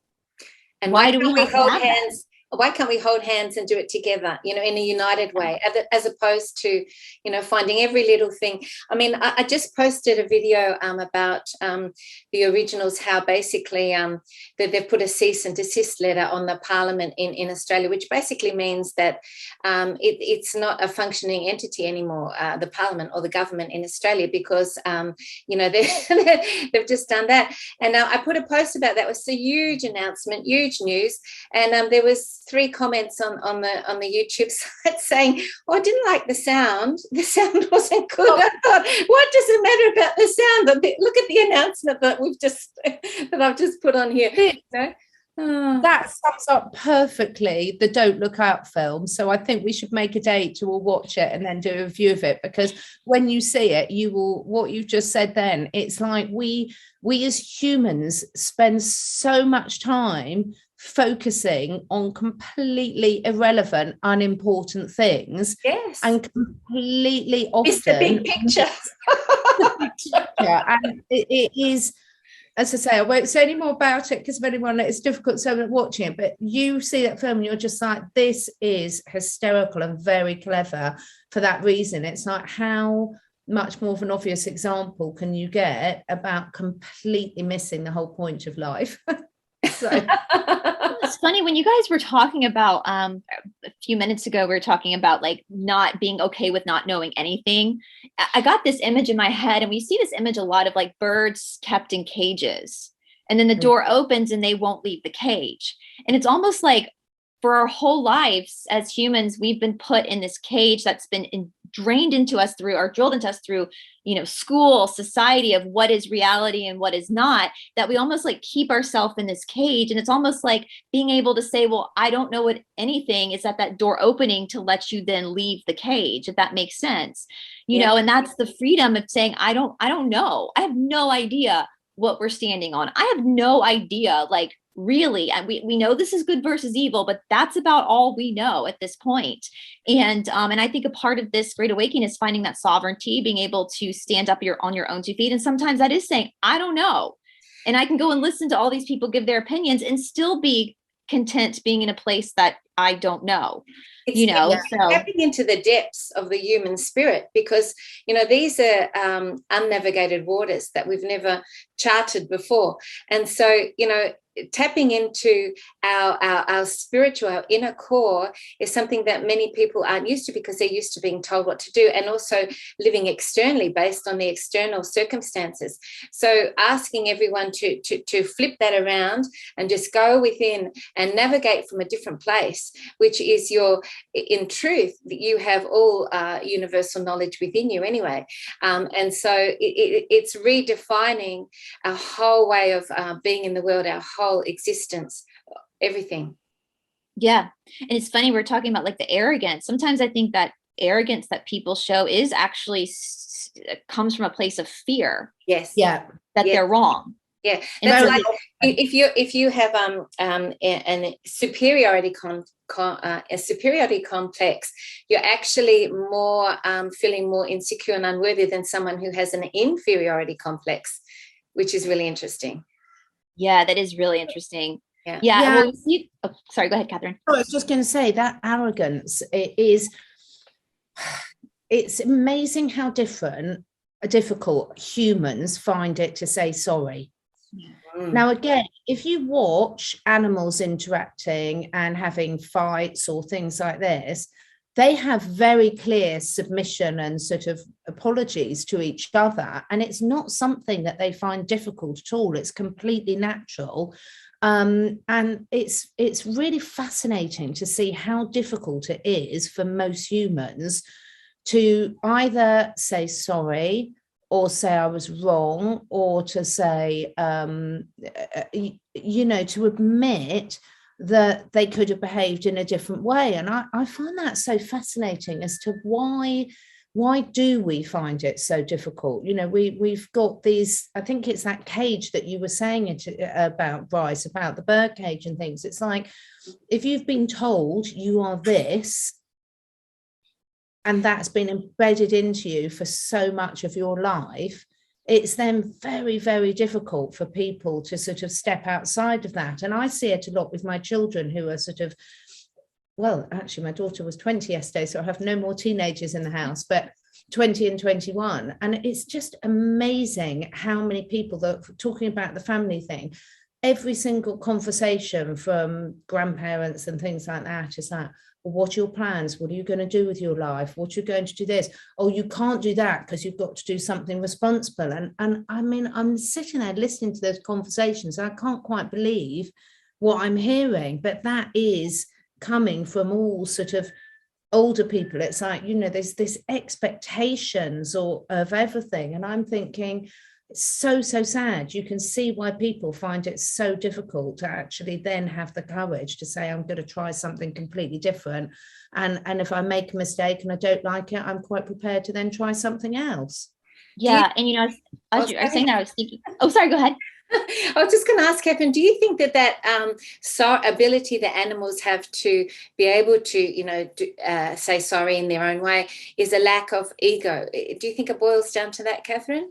And why do we hold hands Why can't we hold hands and do it together, in a united way, as opposed to, finding every little thing. I mean, I just posted a video about the originals, how basically that they've put a cease and desist letter on the Parliament in Australia, which basically means that it's not a functioning entity anymore, the Parliament or the government in Australia, because, they've just done that. And I put a post about that. It was a huge announcement, huge news. And there was 3 comments on the YouTube site saying, I didn't like the sound. The sound wasn't good. I thought, what does it matter about the sound? Look at the announcement that I've just put on here. That sums up perfectly the Don't Look Out film. So I think we should make a date to all watch it and then do a review of it, because when you see it, what you've just said then, it's like we as humans spend so much time focusing on completely irrelevant, unimportant things. Yes. And completely often it's the big picture. And it is, as I say, I won't say any more about it because of anyone that it's difficult so watching it, but you see that film and you're just like, this is hysterical and very clever for that reason. It's like, how much more of an obvious example can you get about completely missing the whole point of life? So it's funny, when you guys were talking about a few minutes ago, we were talking about like not being okay with not knowing anything. I got this image in my head, and we see this image a lot of like birds kept in cages, and then the door opens and they won't leave the cage. And it's almost like for our whole lives as humans, we've been put in this cage that's been drained into us through, or drilled into us through, school, society, of what is reality and what is not, that we almost like keep ourselves in this cage. And it's almost like being able to say, well, I don't know what anything is, at that door opening to let you then leave the cage, if that makes sense, and that's the freedom of saying, I don't know. I have no idea what we're standing on. I have no idea, like, really, and we know this is good versus evil, but that's about all we know at this point. And I think a part of this great awakening is finding that sovereignty, being able to stand up on your own 2 feet. And sometimes that is saying, I don't know. And I can go and listen to all these people give their opinions and still be content being in a place that I don't know. It's tapping into the depths of the human spirit, because these are unnavigated waters that we've never charted before. And so tapping into our spiritual, our inner core is something that many people aren't used to, because they're used to being told what to do, and also living externally based on the external circumstances. So asking everyone to flip that around and just go within and navigate from a different place, which is in truth, you have all universal knowledge within you anyway. And so it's redefining our whole way of being in the world, our whole existence, everything. Yeah. And it's funny, we're talking about like the arrogance. Sometimes I think that arrogance that people show is actually comes from a place of fear. Yes. Yeah. That they're wrong. Yeah. That's like if you have a superiority complex, you're actually more feeling more insecure and unworthy than someone who has an inferiority complex, which is really interesting. Yeah, that is really interesting. Yeah. Well, sorry, go ahead, Catherine. I was just going to say that arrogance, it's amazing how difficult humans find it to say sorry. Now, again, if you watch animals interacting and having fights or things like this, they have very clear submission and sort of apologies to each other. And it's not something that they find difficult at all. It's completely natural. And it's really fascinating to see how difficult it is for most humans to either say sorry, or say I was wrong, or to say, to admit that they could have behaved in a different way. And I find that so fascinating as to why do we find it so difficult? We've got these, I think it's that cage that you were saying about, Brice, about the bird cage and things. It's like, if you've been told you are this, and that's been embedded into you for so much of your life, it's then very, very difficult for people to sort of step outside of that. And I see it a lot with my children who are sort of, well, actually, my daughter was 20 yesterday, so I have no more teenagers in the house, but 20 and 21. And it's just amazing how many people that are talking about the family thing. Every single conversation from grandparents and things like that is like, well, what are your plans? What are you going to do with your life? What are you going to do this? Oh, you can't do that because you've got to do something responsible. And I mean, I'm sitting there listening to those conversations. And I can't quite believe what I'm hearing, but that is coming from all sort of older people. It's like, you know, there's this expectations or of everything. And I'm thinking, it's so sad. You can see why people find it so difficult to actually then have the courage to say, I'm going to try something completely different. And if I make a mistake and I don't like it, I'm quite prepared to then try something else. Yeah. And, you know, as you were saying that, I was thinking, oh, sorry, go ahead. I was just going to ask, Catherine, do you think that ability that animals have to be able to, you know, say sorry in their own way is a lack of ego? Do you think it boils down to that, Catherine?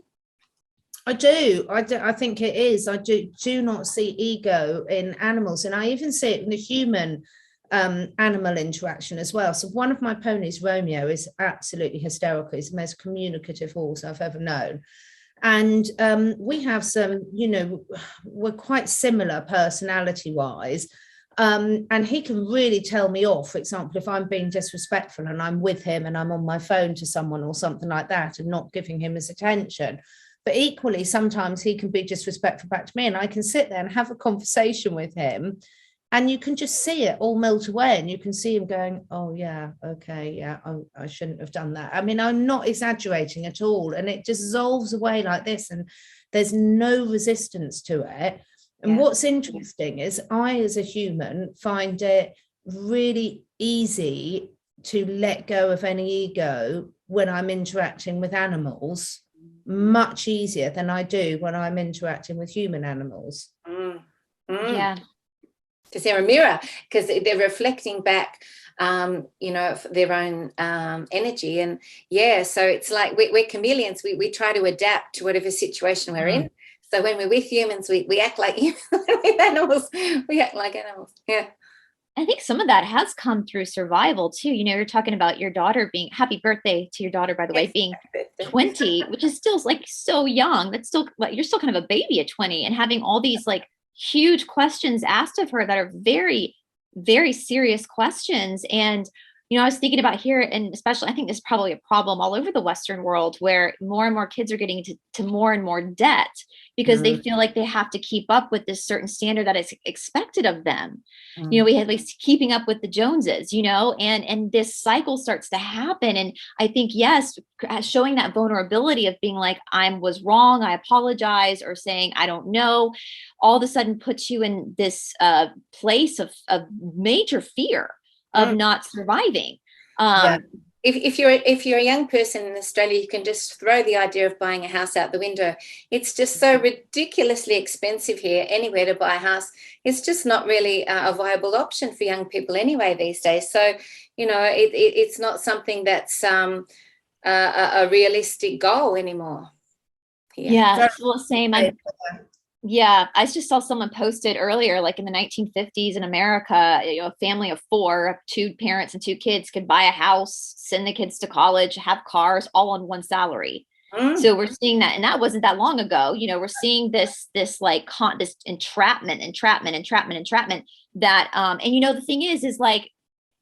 I do. I think it is. I do not see ego in animals. And I even see it in the human animal interaction as well. So one of my ponies, Romeo, is absolutely hysterical. He's the most communicative horse I've ever known. And we have some, you know, we're quite similar personality wise. And he can really tell me off, for example, if I'm being disrespectful and I'm with him and I'm on my phone to someone or something like that and not giving him his attention. But equally, sometimes he can be disrespectful back to me, and I can sit there and have a conversation with him, and you can just see it all melt away, and you can see him going, oh, yeah, okay, yeah, I shouldn't have done that. I mean, I'm not exaggerating at all, and it dissolves away like this, and there's no resistance to it. And what's interesting is I, as a human, find it really easy to let go of any ego when I'm interacting with animals, much easier than I do when I'm interacting with human animals. Yeah. Because they're a mirror, because they're reflecting back, you know, their own energy. And so it's like we're chameleons. We try to adapt to whatever situation we're in. So when we're with humans, we act like humans. With animals, we act like animals. Yeah. I think some of that has come through survival too. You know, you're talking about your daughter being, happy birthday to your daughter, by the way, being 20, which is still like so young. That's still, like, you're still kind of a baby at 20, and having all these like huge questions asked of her that are very, very serious questions. And, you know, I was thinking about here, and especially I think this is probably a problem all over the Western world, where more and more kids are getting to more and more debt because they feel like they have to keep up with this certain standard that is expected of them. You know, we had like keeping up with the Joneses, you know, and this cycle starts to happen. And I think, yes, showing that vulnerability of being like, I was wrong, I apologize, or saying, I don't know, all of a sudden puts you in this place of major fear of not surviving. If you're a young person in Australia, you can just throw the idea of buying a house out the window. It's just so ridiculously expensive here anywhere to buy a house. It's just not really a viable option for young people anyway these days. So, you know, it's not something that's a realistic goal anymore. Yeah, well, same. Yeah, I just saw someone posted earlier, like in the 1950s in America, you know, a family of 4, 2 parents and 2 kids could buy a house, send the kids to college, have cars, all on one salary. So we're seeing that, and that wasn't that long ago. You know, we're seeing this like this entrapment that, and you know, the thing is like,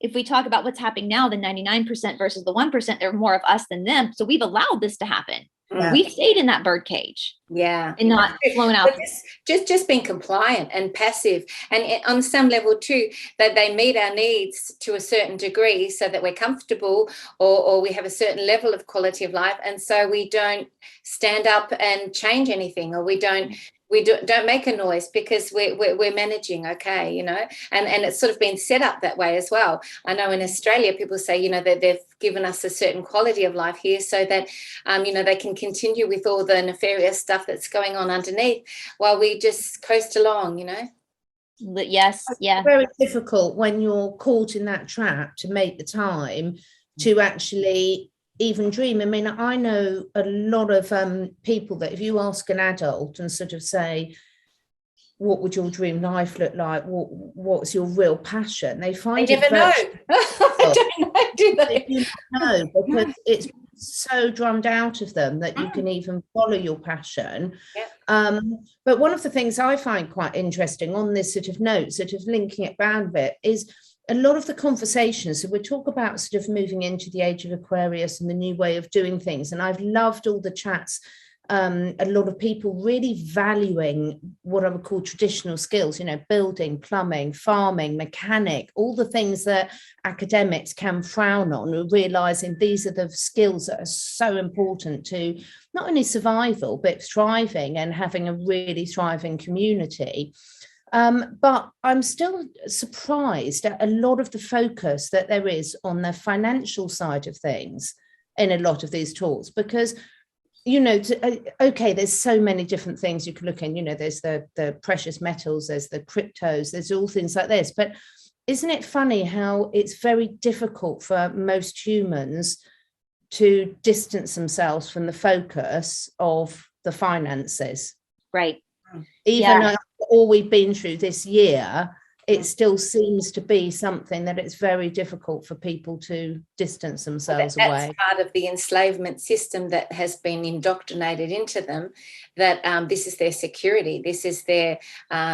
if we talk about what's happening now, the 99% versus the 1%, there are more of us than them. So we've allowed this to happen. We've stayed in that bird cage. And not flown out. Just being compliant and passive. And on some level too, that they meet our needs to a certain degree so that we're comfortable or we have a certain level of quality of life. And so we don't stand up and change anything, or we don't make a noise because we're managing, okay, you know, and it's sort of been set up that way as well. I know in Australia people say, you know, that they've given us a certain quality of life here so that, you know, they can continue with all the nefarious stuff that's going on underneath while we just coast along, you know. Yes, yeah. It's very difficult when you're caught in that trap to make the time to actually even dream. I mean, I know a lot of people that if you ask an adult and sort of say, what would your dream life look like? What's your real passion? They find I never know. I don't know, do they? They do not know, because it's so drummed out of them that you can even follow your passion. Yeah. But one of the things I find quite interesting on this sort of note, sort of linking it back a bit, is a lot of the conversations. So we talk about sort of moving into the age of Aquarius and the new way of doing things. And I've loved all the chats. A lot of people really valuing what I would call traditional skills, you know, building, plumbing, farming, mechanic, all the things that academics can frown on, realizing these are the skills that are so important to not only survival, but thriving and having a really thriving community. But I'm still surprised at a lot of the focus that there is on the financial side of things in a lot of these talks, because you know, okay, there's so many different things you can look in, you know, there's the precious metals, there's the cryptos, there's all things like this. But isn't it funny how it's very difficult for most humans to distance themselves from the focus of the finances? Right. Even after all we've been through this year, it still seems to be something that it's very difficult for people to distance themselves away. That's part of the enslavement system that has been indoctrinated into them, that this is their security. This is their,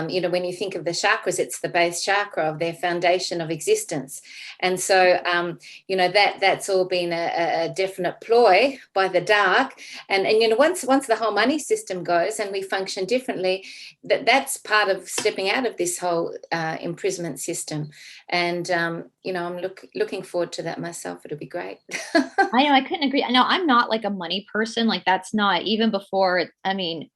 you know, when you think of the chakras, it's the base chakra of their foundation of existence. And so, you know, that's all been a definite ploy by the dark. And you know, once the whole money system goes and we function differently, that's part of stepping out of this whole imprisonment system. And you know, I'm looking forward to that myself. It'll be great. I know, I couldn't agree. I know I'm not like a money person. Like that's not even before. I mean,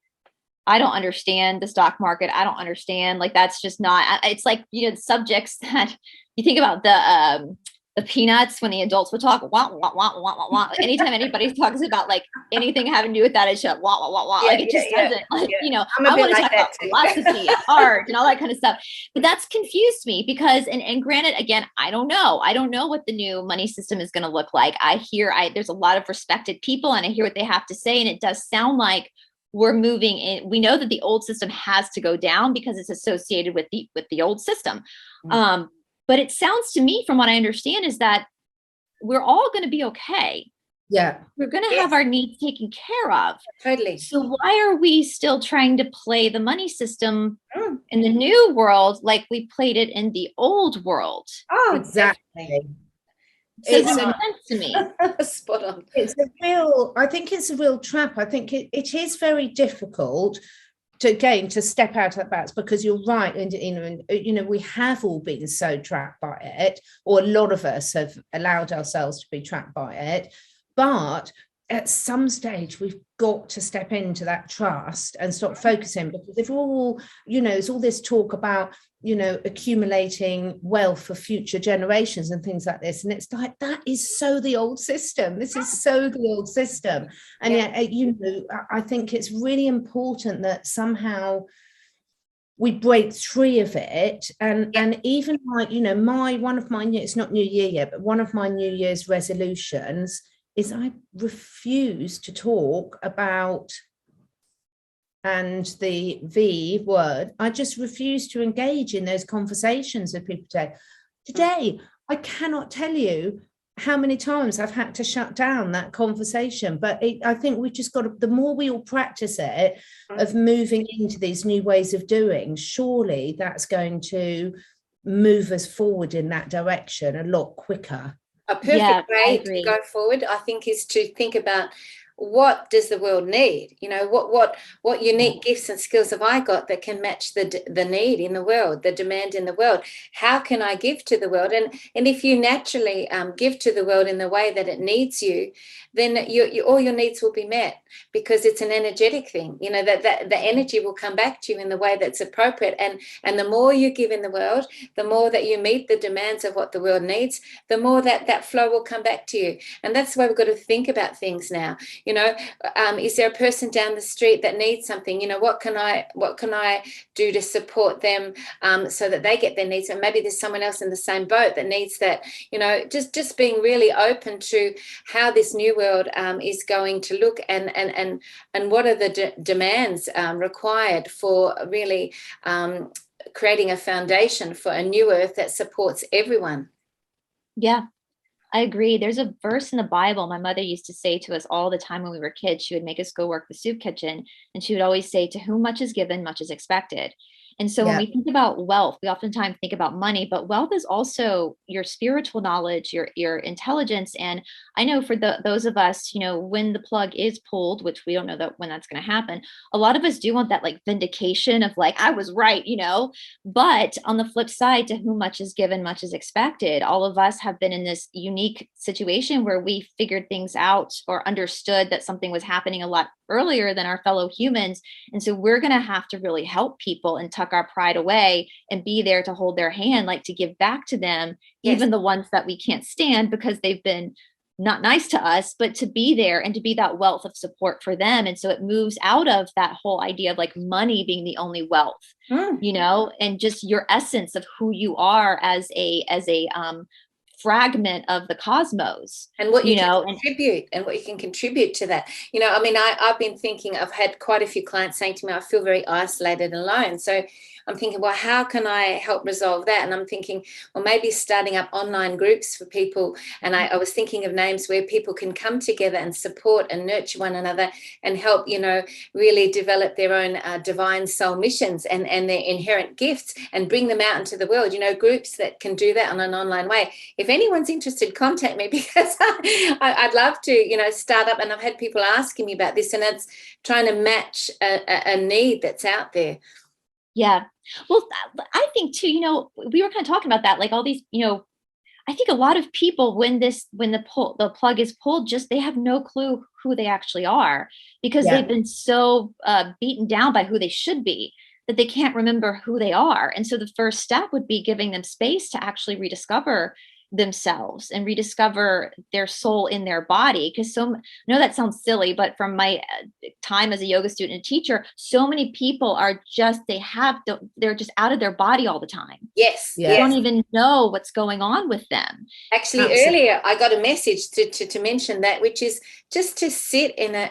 I don't understand the stock market. I don't understand. Like that's just not. It's like, you know, the subjects that you think about the Peanuts when the adults would talk. Wah, wah, wah, wah, wah, wah. Anytime anybody talks about like anything having to do with that, it's just wah, wah, wah, wah. Like it just doesn't. Like, you know, I want to talk about philosophy, art, and all that kind of stuff. But that's confused me because, and granted, again, I don't know what the new money system is going to look like. There's a lot of respected people, and I hear what they have to say, and it does sound like we're moving in. We know that the old system has to go down because it's associated with the old system. Mm-hmm. But it sounds to me, from what I understand, is that we're all going to be okay. Yeah. We're going to have our needs taken care of. Totally. So why are we still trying to play the money system in the new world like we played it in the old world? Oh, exactly. It doesn't make sense to me. Spot on. I think it's a real trap. I think it is very difficult to step out of that box, because you're right, and you know, we have all been so trapped by it, or a lot of us have allowed ourselves to be trapped by it. But at some stage we've got to step into that trust and stop focusing, because if all, you know, there's all this talk about, you know, accumulating wealth for future generations and things like this, and it's like, that is so the old system. This is so the old system. And yet, you know, I think it's really important that somehow we break free of it. And even like, you know, one of my it's not New Year yet, but one of my New Year's resolutions is I refuse to talk about and the V word. I just refuse to engage in those conversations with people today. I cannot tell you how many times I've had to shut down that conversation. But I think we've just got to, the more we all practice it, of moving into these new ways of doing, surely that's going to move us forward in that direction a lot quicker. A perfect way to go forward, I think, is to think about, what does the world need? You know, what unique gifts and skills have I got that can match the need in the world, the demand in the world? How can I give to the world? And if you naturally give to the world in the way that it needs you, then all your needs will be met, because it's an energetic thing. You know, that the energy will come back to you in the way that's appropriate. And the more you give in the world, the more that you meet the demands of what the world needs, the more that flow will come back to you. And that's the way we've got to think about things now. Is there a person down the street that needs something? What can I do to support them so that they get their needs? And maybe there's someone else in the same boat that needs that. Just being really open to how this new world is going to look, and what are the demands required for really creating a foundation for a new earth that supports everyone. Yeah, I agree. There's a verse in the Bible my mother used to say to us all the time when we were kids. She would make us go work the soup kitchen, and she would always say, to whom much is given, much is expected. And so when we think about wealth, we oftentimes think about money, but wealth is also your spiritual knowledge, your intelligence. And I know for those of us, when the plug is pulled, which we don't know when that's going to happen, a lot of us do want that like vindication of like, I was right, but on the flip side, to whom much is given, much is expected. All of us have been in this unique situation where we figured things out or understood that something was happening a lot earlier than our fellow humans. And so we're going to have to really help people and tuck our pride away and be there to hold their hand, like to give back to them, even the ones that we can't stand because they've been not nice to us, but to be there and to be that wealth of support for them. And so it moves out of that whole idea of like money being the only wealth, and just your essence of who you are as a fragment of the cosmos, and what you can contribute, and what you can contribute to that. I've been thinking, I've had quite a few clients saying to me, I feel very isolated and alone. So I'm thinking, well, how can I help resolve that? And I'm thinking, well, maybe starting up online groups for people. And I was thinking of names where people can come together and support and nurture one another and help, really develop their own divine soul missions and their inherent gifts and bring them out into the world. Groups that can do that on an online way. If anyone's interested, contact me, because I'd love to, start up. And I've had people asking me about this, and it's trying to match a need that's out there. Yeah. Well, I think too, we were kind of talking about that, like all these, I think a lot of people when the plug is pulled, they have no clue who they actually are, because they've been so beaten down by who they should be that they can't remember who they are. And so the first step would be giving them space to actually rediscover themselves and rediscover their soul in their body. Because I know that sounds silly, but from my time as a yoga student and teacher, so many people are they're just out of their body all the time. Yes. They don't even know what's going on with them. Actually, earlier I got a message to mention that, which is just to sit and I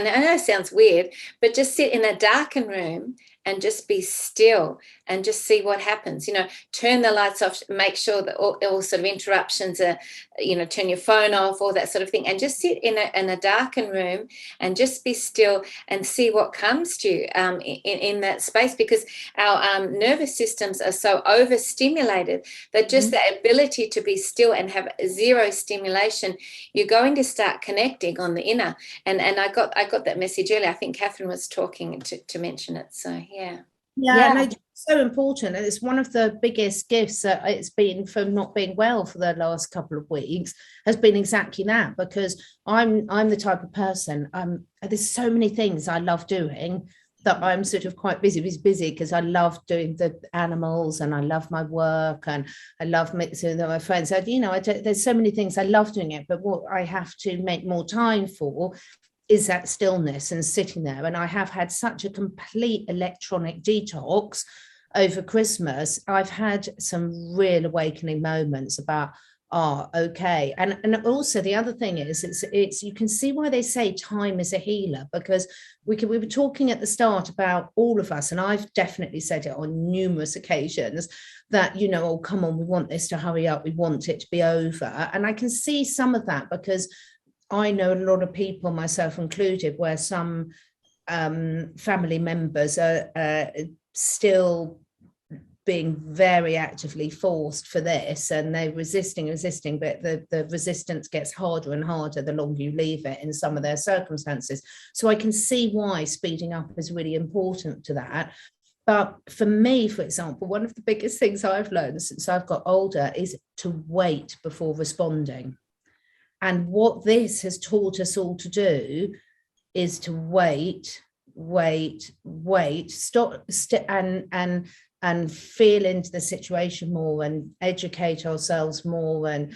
know it sounds weird, but just sit in a darkened room and just be still and just see what happens. Turn the lights off, make sure that all sort of interruptions are, turn your phone off, all that sort of thing, and just sit in a darkened room and just be still and see what comes to you in that space, because our nervous systems are so overstimulated that just the ability to be still and have zero stimulation, you're going to start connecting on the inner. And I got that message earlier. I think Catherine was talking to mention it. So no, it's so important, and it's one of the biggest gifts that it's been from not being well for the last couple of weeks, has been exactly that, because I'm the type of person, there's so many things I love doing that I'm sort of quite busy because I love doing the animals and I love my work and I love mixing with my friends. So, there's so many things I love doing it, but what I have to make more time for is that stillness and sitting there. And I have had such a complete electronic detox over Christmas. I've had some real awakening moments about, okay. And also the other thing is, it's you can see why they say time is a healer, because we were talking at the start about all of us, and I've definitely said it on numerous occasions, that, oh, come on, we want this to hurry up, we want it to be over. And I can see some of that, because I know a lot of people, myself included, where some family members are still being very actively forced for this, and they're resisting, but the resistance gets harder and harder the longer you leave it in some of their circumstances. So I can see why speeding up is really important to that. But for me, for example, one of the biggest things I've learned since I've got older is to wait before responding. And what this has taught us all to do is to wait, stop, and and feel into the situation more and educate ourselves more and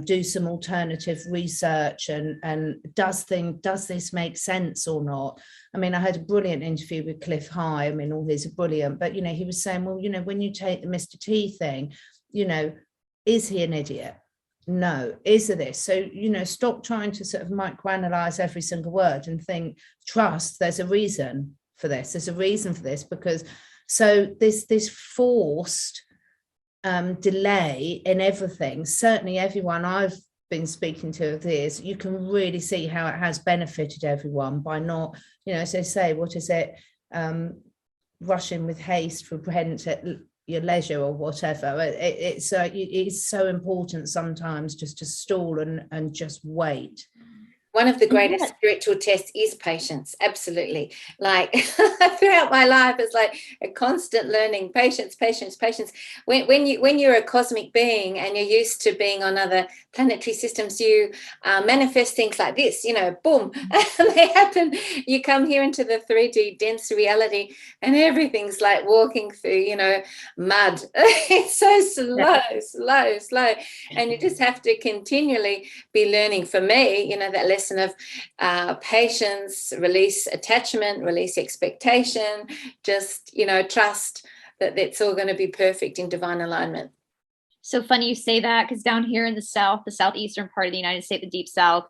do some alternative research and does this make sense or not? I mean, I had a brilliant interview with Cliff High. I mean, all these are brilliant, but, you know, he was saying, well, you know, when you take the Mr. T thing, you know, is he an idiot? No. Is there this? So, you know, stop trying to sort of microanalyze every single word and think, trust, there's a reason for this. There's a reason for this, because so this forced delay in everything, certainly everyone I've been speaking to of this, you can really see how it has benefited everyone by not, you know, as they say, what is it, rushing with haste, repent at your leisure or whatever. It's so important sometimes just to stall and just wait. One of the greatest spiritual tests is patience. Absolutely. Like throughout my life, it's like a constant learning, patience. When you're a cosmic being and you're used to being on other planetary systems, you manifest things like this, you know, boom, and they happen. You come here into the 3D dense reality and everything's like walking through, you know, mud. It's so slow. And you just have to continually be learning. For me, you know, that lesson of patience, release attachment, release expectation, just, you know, trust that it's all going to be perfect in divine alignment. So funny you say that, because down here in the South, the southeastern part of the United States, the deep South,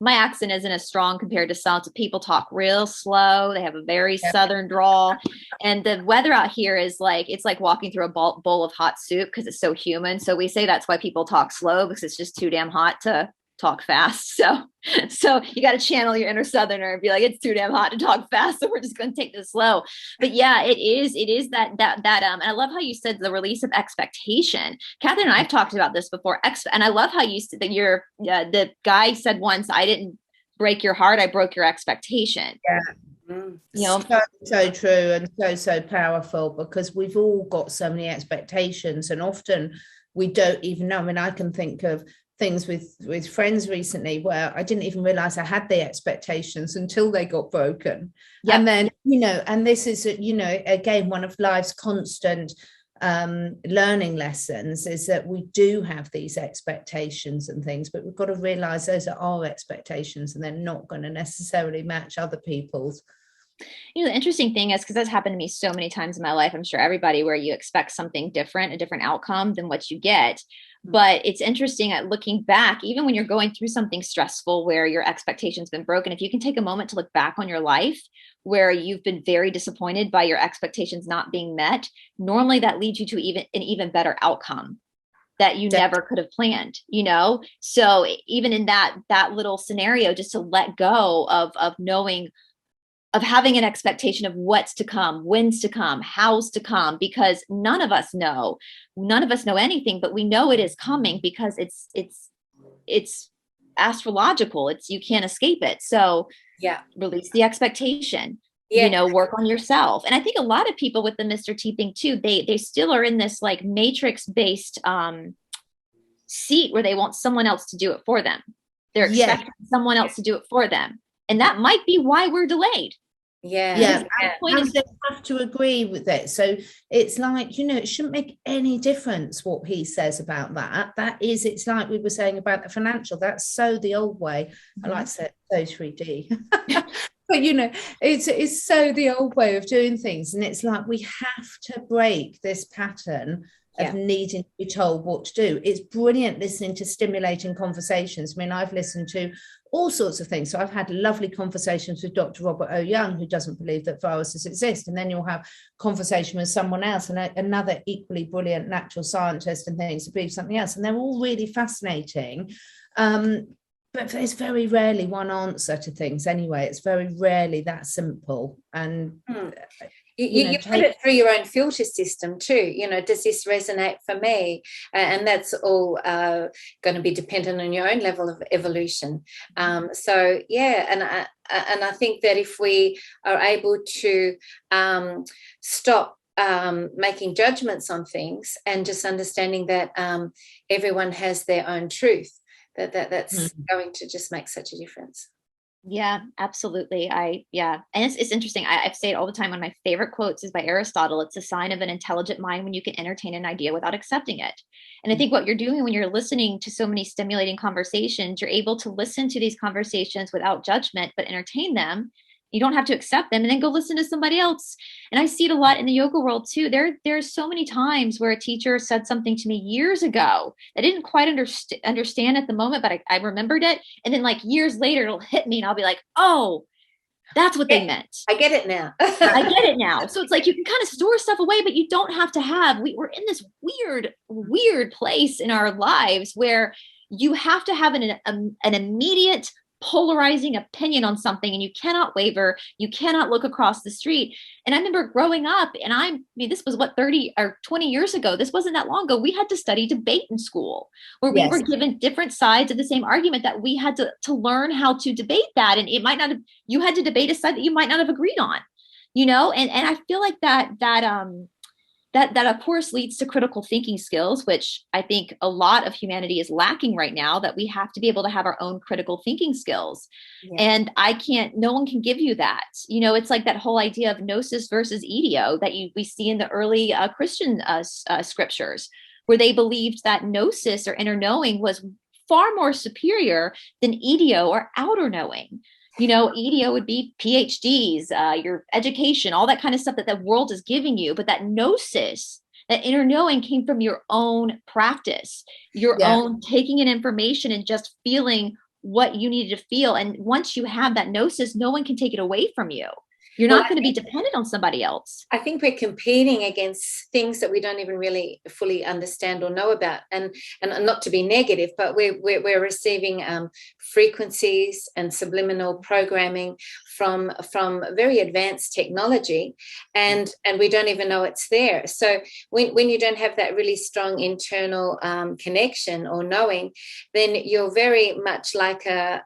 my accent isn't as strong compared to some. So people talk real slow. They have a very Southern drawl. And the weather out here is like, it's like walking through a bowl of hot soup because it's so humid. So we say that's why people talk slow, because it's just too damn hot to talk fast. So you got to channel your inner Southerner and be like, it's too damn hot to talk fast, so we're just going to take this slow. But yeah, it is that and I love how you said the release of expectation. Catherine and I've talked about this before, and I love how you said that the guy said once, I didn't break your heart, I broke your expectation. You know, so true and so powerful, because we've all got so many expectations and often we don't even know. I mean, I can think of things with friends recently where I didn't even realize I had the expectations until they got broken. And then, you know, and this is, you know, again, one of life's constant learning lessons is that we do have these expectations and things, but we've got to realize those are our expectations and they're not going to necessarily match other people's. You know, the interesting thing is, because that's happened to me so many times in my life, I'm sure everybody, where you expect something different, a different outcome than what you get. But it's interesting at looking back, even when you're going through something stressful where your expectations been broken, if you can take a moment to look back on your life where you've been very disappointed by your expectations not being met, normally that leads you to an even better outcome that you never could have planned, you know? So even in that little scenario, just to let go of knowing, of having an expectation of what's to come, when's to come, how's to come, because none of us know anything, but we know it is coming because it's astrological. You can't escape it. So release the expectation, you know, work on yourself. And I think a lot of people with the Mr. T thing too, they still are in this like matrix based seat where they want someone else to do it for them. They're expecting someone else to do it for them. And that might be why we're delayed. I have to agree with it. So it's like, you know, it shouldn't make any difference what he says about that. It's like we were saying about the financial, that's so the old way. I like to say so 3D. But, you know, it's so the old way of doing things. And it's like we have to break this pattern of needing to be told what to do. It's brilliant listening to stimulating conversations. I mean, I've listened to all sorts of things. So I've had lovely conversations with Dr. Robert O. Young, who doesn't believe that viruses exist. And then you'll have conversation with someone else and another equally brilliant natural scientist and things who believe something else. And they're all really fascinating. But there's very rarely one answer to things anyway. It's very rarely that simple. And you put it through your own filter system too. You know, does this resonate for me? And that's all going to be dependent on your own level of evolution. So and I think that if we are able to stop making judgments on things and just understanding that everyone has their own truth, that's going to just make such a difference. Yeah, absolutely. And it's interesting. I say it all the time. One of my favorite quotes is by Aristotle. It's a sign of an intelligent mind when you can entertain an idea without accepting it. And I think what you're doing when you're listening to so many stimulating conversations, you're able to listen to these conversations without judgment, but entertain them. You don't have to accept them and then go listen to somebody else. And I see it a lot in the yoga world too. There's so many times where a teacher said something to me years ago. I didn't quite understand at the moment, but I remembered it. And then like years later, it'll hit me and I'll be like, oh, that's what they meant. I get it now. I get it now. So it's like you can kind of store stuff away, but you don't have to have. We're in this weird place in our lives where you have to have an immediate polarizing opinion on something, and you cannot waver. You cannot look across the street. And I remember growing up, and I mean, this was what 30 or 20 years ago. This wasn't that long ago. We had to study debate in school, where we were given different sides of the same argument that we had to learn how to debate that. And it might not have, you had to debate a side that you might not have agreed on, you know? And I feel like that of course leads to critical thinking skills, which I think a lot of humanity is lacking right now, that we have to be able to have our own critical thinking skills. And no one can give you that. You know, it's like that whole idea of gnosis versus ideo that we see in the early Christian scriptures, where they believed that gnosis or inner knowing was far more superior than ideo or outer knowing. You know, EDO would be PhDs, your education, all that kind of stuff that the world is giving you. But that gnosis, that inner knowing, came from your own practice, your own taking in information and just feeling what you needed to feel. And once you have that gnosis, no one can take it away from you. You're not going to be dependent on somebody else. I think we're competing against things that we don't even really fully understand or know about. And not to be negative, but we're receiving frequencies and subliminal programming from very advanced technology, and we don't even know it's there. So when you don't have that really strong internal connection or knowing, then you're very much like a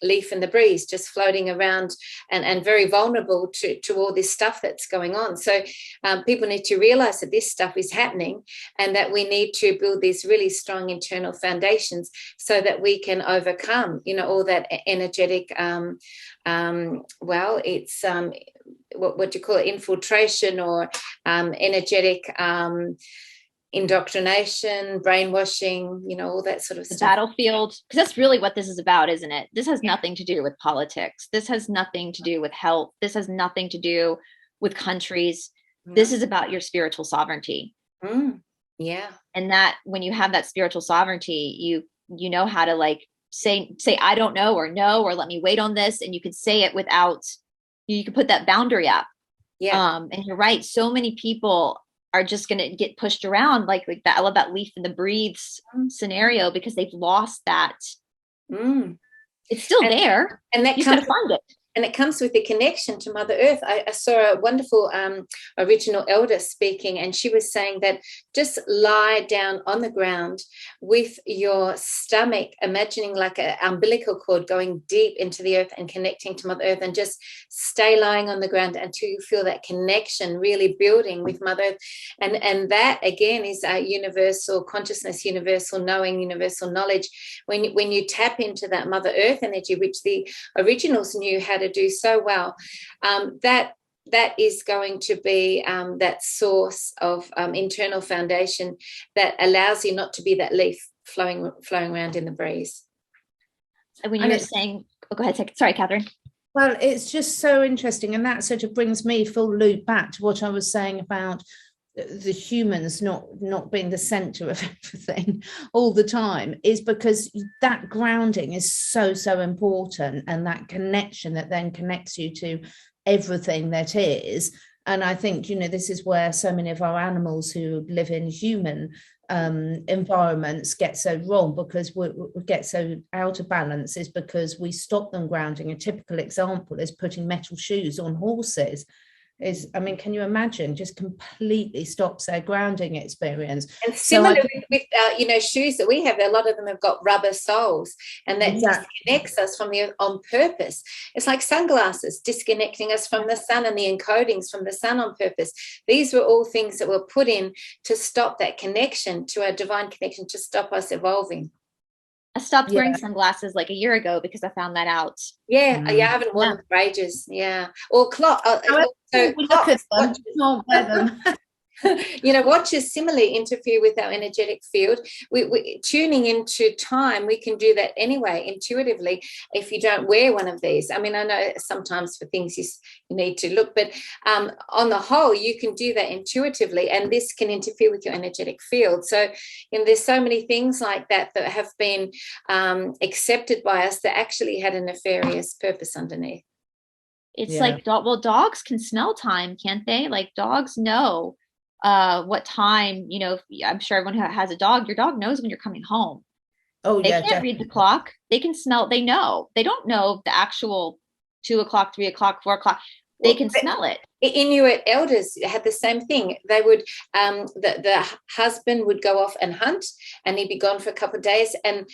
leaf in the breeze, just floating around and very vulnerable to all this stuff that's going on. So people need to realize that this stuff is happening, and that we need to build these really strong internal foundations so that we can overcome, you know, all that energetic it's what do you call it, infiltration or energetic indoctrination, brainwashing, you know, all that sort of stuff. The battlefield, because that's really what this is about, isn't it? This has nothing to do with politics. This has nothing to do with health. This has nothing to do with countries. This is about your spiritual sovereignty. Yeah. And that when you have that spiritual sovereignty, you know how to like say I don't know, or no, or let me wait on this. And you can say it without, you can put that boundary up. And you're right. So many people are just going to get pushed around like that. I love that leaf in the breeze scenario, because they've lost that. It's still there, and that you got to find it. And it comes with the connection to Mother Earth. I saw a wonderful original elder speaking, and she was saying that just lie down on the ground with your stomach, imagining like an umbilical cord going deep into the earth and connecting to Mother Earth, and just stay lying on the ground until you feel that connection really building with Mother Earth. And that, again, is a universal consciousness, universal knowing, universal knowledge. When you tap into that Mother Earth energy, which the originals knew how to do so well, that is going to be that source of internal foundation that allows you not to be that leaf flowing around in the breeze. When you were saying, go ahead, sorry, Catherine. Well, it's just so interesting, and that sort of brings me full loop back to what I was saying about the humans not being the center of everything all the time, is because that grounding is so important, and that connection that then connects you to everything that is. And I think, you know, this is where so many of our animals who live in human environments get so wrong, because we get so out of balance, is because we stop them grounding. A typical example is putting metal shoes on horses. Can you imagine, just completely stops their grounding experience. And similar with shoes that we have, a lot of them have got rubber soles, and that disconnects us from the earth on purpose. It's like sunglasses disconnecting us from the sun, and the encodings from the sun on purpose. These were all things that were put in to stop that connection to our divine connection, to stop us evolving. I stopped wearing sunglasses like a year ago because I found that out. Yeah, I haven't worn them for ages. Yeah, or clock. So we look at them, can't wear them. Watches similarly interfere with our energetic field. We tuning into time, we can do that anyway intuitively if you don't wear one of these. I mean, I know sometimes for things you need to look, but on the whole, you can do that intuitively, and this can interfere with your energetic field. So there's so many things like that have been accepted by us that actually had a nefarious purpose underneath. It's like, dogs can smell time, can't they? Like, dogs know what time, I'm sure everyone who has a dog, your dog knows when you're coming home. They can't read the clock. They can smell. They know. They don't know the actual 2 o'clock, 3 o'clock, 4 o'clock. They can smell it. Inuit elders had the same thing. They would, the husband would go off and hunt, and he'd be gone for a couple of days. And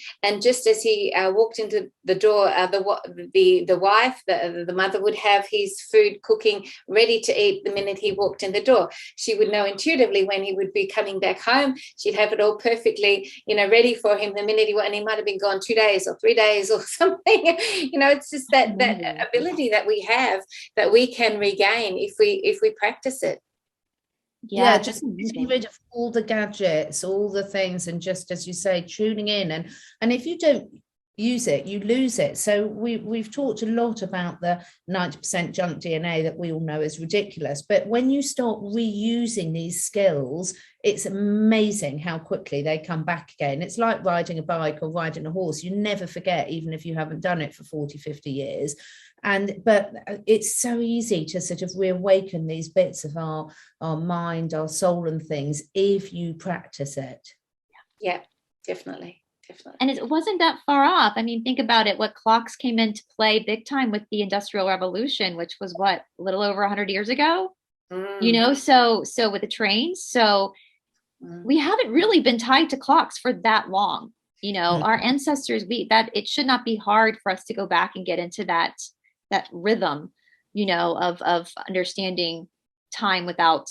just as he walked into the door, the wife, the mother would have his food cooking ready to eat the minute he walked in the door. She would know intuitively when he would be coming back home. She'd have it all perfectly, ready for him the minute and he might have been gone 2 days or 3 days or something. It's just that ability that we have that we can regain if we practice it. Just getting rid of all the gadgets, all the things, and just, as you say, tuning in, and if you don't use it, you lose it. So we've talked a lot about the 90% junk DNA that we all know is ridiculous, but when you start reusing these skills, it's amazing how quickly they come back again. It's like riding a bike or riding a horse. You never forget, even if you haven't done it for 40, 50 years. But it's so easy to sort of reawaken these bits of our mind, our soul and things, if you practice it. Yeah, definitely. And it wasn't that far off. I mean, think about it. What clocks came into play big time with the Industrial Revolution, which was a little over 100 years ago, so with the trains. So we haven't really been tied to clocks for that long. Our ancestors, it should not be hard for us to go back and get into that rhythm, of understanding time without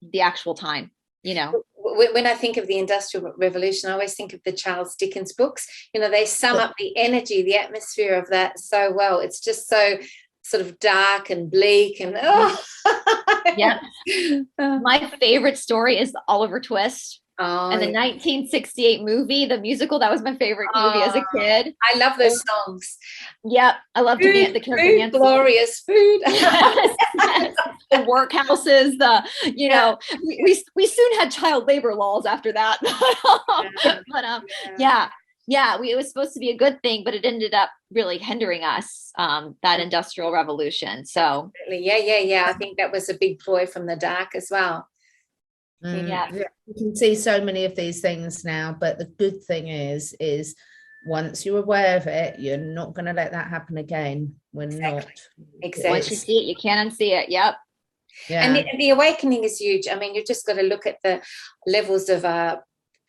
the actual time, When I think of the Industrial Revolution, I always think of the Charles Dickens books. They sum up the energy, the atmosphere of that so well. It's just so sort of dark and bleak and My favorite story is the Oliver Twist. And the 1968 movie, the musical, that was my favorite movie as a kid. I love those songs. Yeah, I love the food, glorious food. Yes. The workhouses, we soon had child labor laws after that. It was supposed to be a good thing, but it ended up really hindering us, that Industrial Revolution. So I think that was a big ploy from the dark as well. You can see so many of these things now, but the good thing is once you're aware of it, you're not going to let that happen again. Exactly. Once you see it, you can't unsee it. Yep. And the awakening is huge. I mean, you've just got to look at the levels of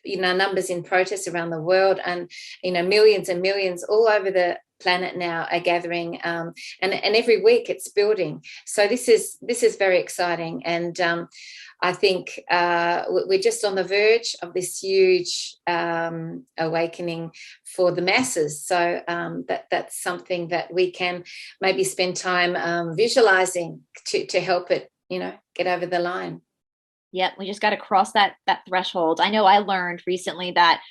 numbers in protests around the world, and millions and millions all over the planet now are gathering, and every week it's building. So this is very exciting, and I think we're just on the verge of this huge awakening for the masses. So that's something that we can maybe spend time visualizing to help it, get over the line. Yep, we just got to cross that threshold. I know I learned recently that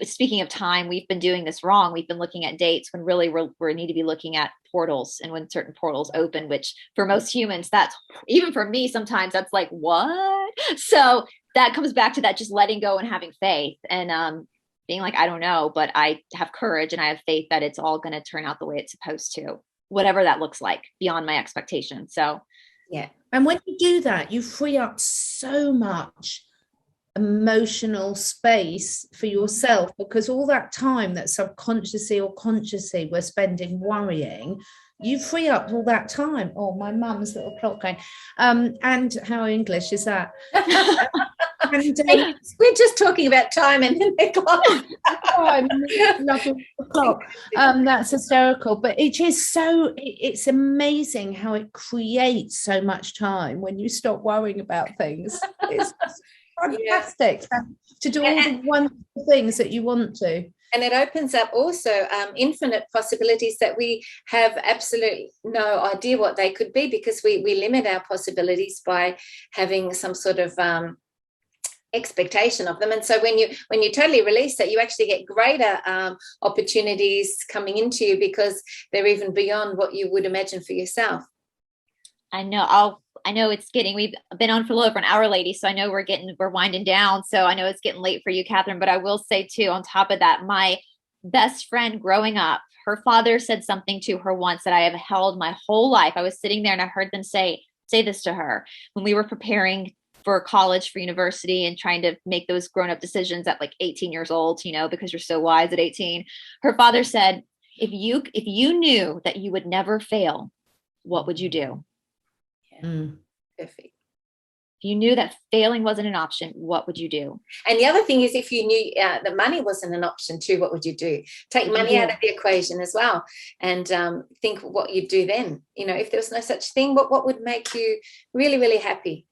speaking of time, we've been doing this wrong. We've been looking at dates when really we need to be looking at portals, and when certain portals open, which for most humans, that's, even for me, sometimes that's like, what? So that comes back to that, just letting go and having faith, and being like, I don't know, but I have courage and I have faith that it's all going to turn out the way it's supposed to, whatever that looks like, beyond my expectations. So yeah. And when you do that, you free up so much emotional space for yourself, because all that time that subconsciously or consciously we're spending worrying, you free up all that time. Oh, my mum's little clock going. And how English is that? And, we're just talking about time and then the clock. Clock. That's hysterical, but it's amazing how it creates so much time when you stop worrying about things. It's fantastic to do all the wonderful things that you want to. And it opens up also infinite possibilities that we have absolutely no idea what they could be, because we limit our possibilities by having some sort of expectation of them. And so when you totally release that, you actually get greater opportunities coming into you, because they're even beyond what you would imagine for yourself. I know we've been on for a little over an hour, lady. So I know we're winding down. So I know it's getting late for you, Catherine, but I will say too, on top of that, my best friend growing up, her father said something to her once that I have held my whole life. I was sitting there and I heard them say this to her when we were preparing for college, for university, and trying to make those grown-up decisions at like 18 years old, because you're so wise at 18. Her father said, if you knew that you would never fail, what would you do? Perfect. If you knew that failing wasn't an option, what would you do? And the other thing is, if you knew the money wasn't an option too, what would you do? Take money out of the equation as well, and think what you'd do then. If there was no such thing, what would make you really, really happy?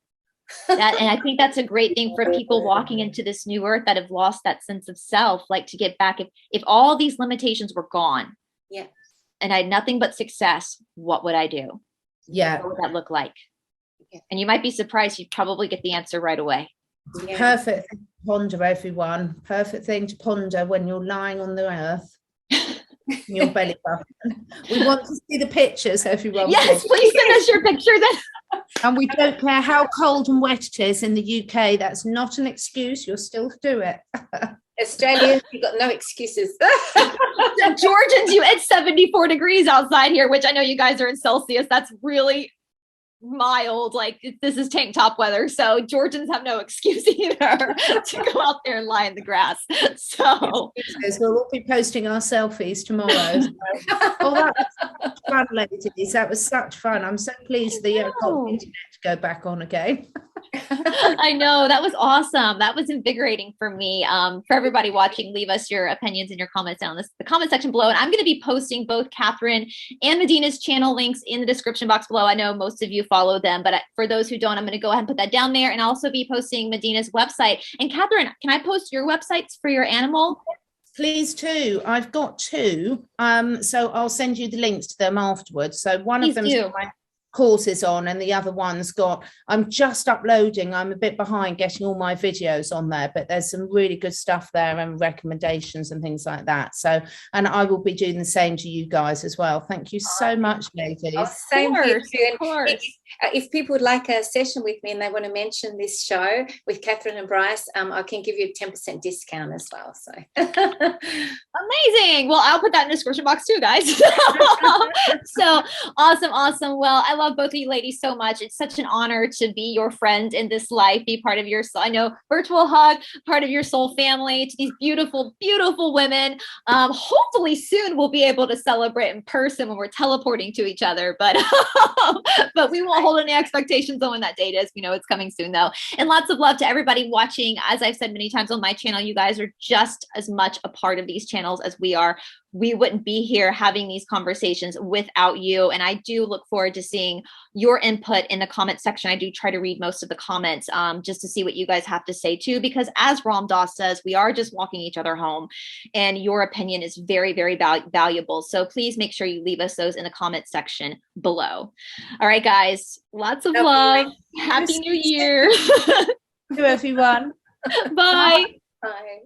And I think that's a great thing for people walking into this new earth that have lost that sense of self, like to get back. If all these limitations were gone, and I had nothing but success, what would I do? Yeah. What would that look like? Yeah. And you might be surprised, you'd probably get the answer right away. Yeah. Perfect thing to ponder, everyone. Perfect thing to ponder when you're lying on the earth. Your belly button. We want to see the pictures, everyone. Yes, please send us your picture then. And we don't care how cold and wet it is in the UK. That's not an excuse. You'll still do it. Australians, you've got no excuses. Georgians, it's 74 degrees outside here, which I know you guys are in Celsius. That's really mild. Like, this is tank top weather. So Georgians have no excuse either to go out there and lie in the grass. So we'll all be posting our selfies tomorrow. So. Oh, that was fun, ladies. That was such fun. I'm so pleased the internet to go back on again. I know, that was awesome. That was invigorating for me. For everybody watching, leave us your opinions and your comments down in the comment section below. And I'm going to be posting both Catherine and Medyhne's channel links in the description box below. I know most of you follow them, but for those who don't, I'm going to go ahead and put that down there, and also be posting Medyhne's website. And Catherine, can I post your websites for your animal? Please too. I've got two. So I'll send you the links to them afterwards. So one of them's my courses on, and the other one's got, I'm just uploading, I'm a bit behind getting all my videos on there, but there's some really good stuff there and recommendations and things like that. So, and I will be doing the same to you guys as well. Thank you so much, ladies. Same here too. Of course. If people would like a session with me and they want to mention this show with Catherine and Brice, I can give you a 10% discount as well. So amazing. Well, I'll put that in the description box too, guys. So awesome. Well, I love both of you ladies so much. It's such an honor to be your friend in this life, be part of your, I know, virtual hug, part of your soul family, to these beautiful, beautiful women. Hopefully soon we'll be able to celebrate in person when we're teleporting to each other, but we won't hold any expectations on when that date is. We know it's coming soon though. And lots of love to everybody watching. As I've said many times on my channel, you guys are just as much a part of these channels as we are. We wouldn't be here having these conversations without you. And I do look forward to seeing your input in the comment section. I do try to read most of the comments just to see what you guys have to say too, because as Ram Dass says, we are just walking each other home, and your opinion is very, very valuable. So please make sure you leave us those in the comment section below. All right, guys, lots of love. Happy New Year. To everyone. Bye. Bye.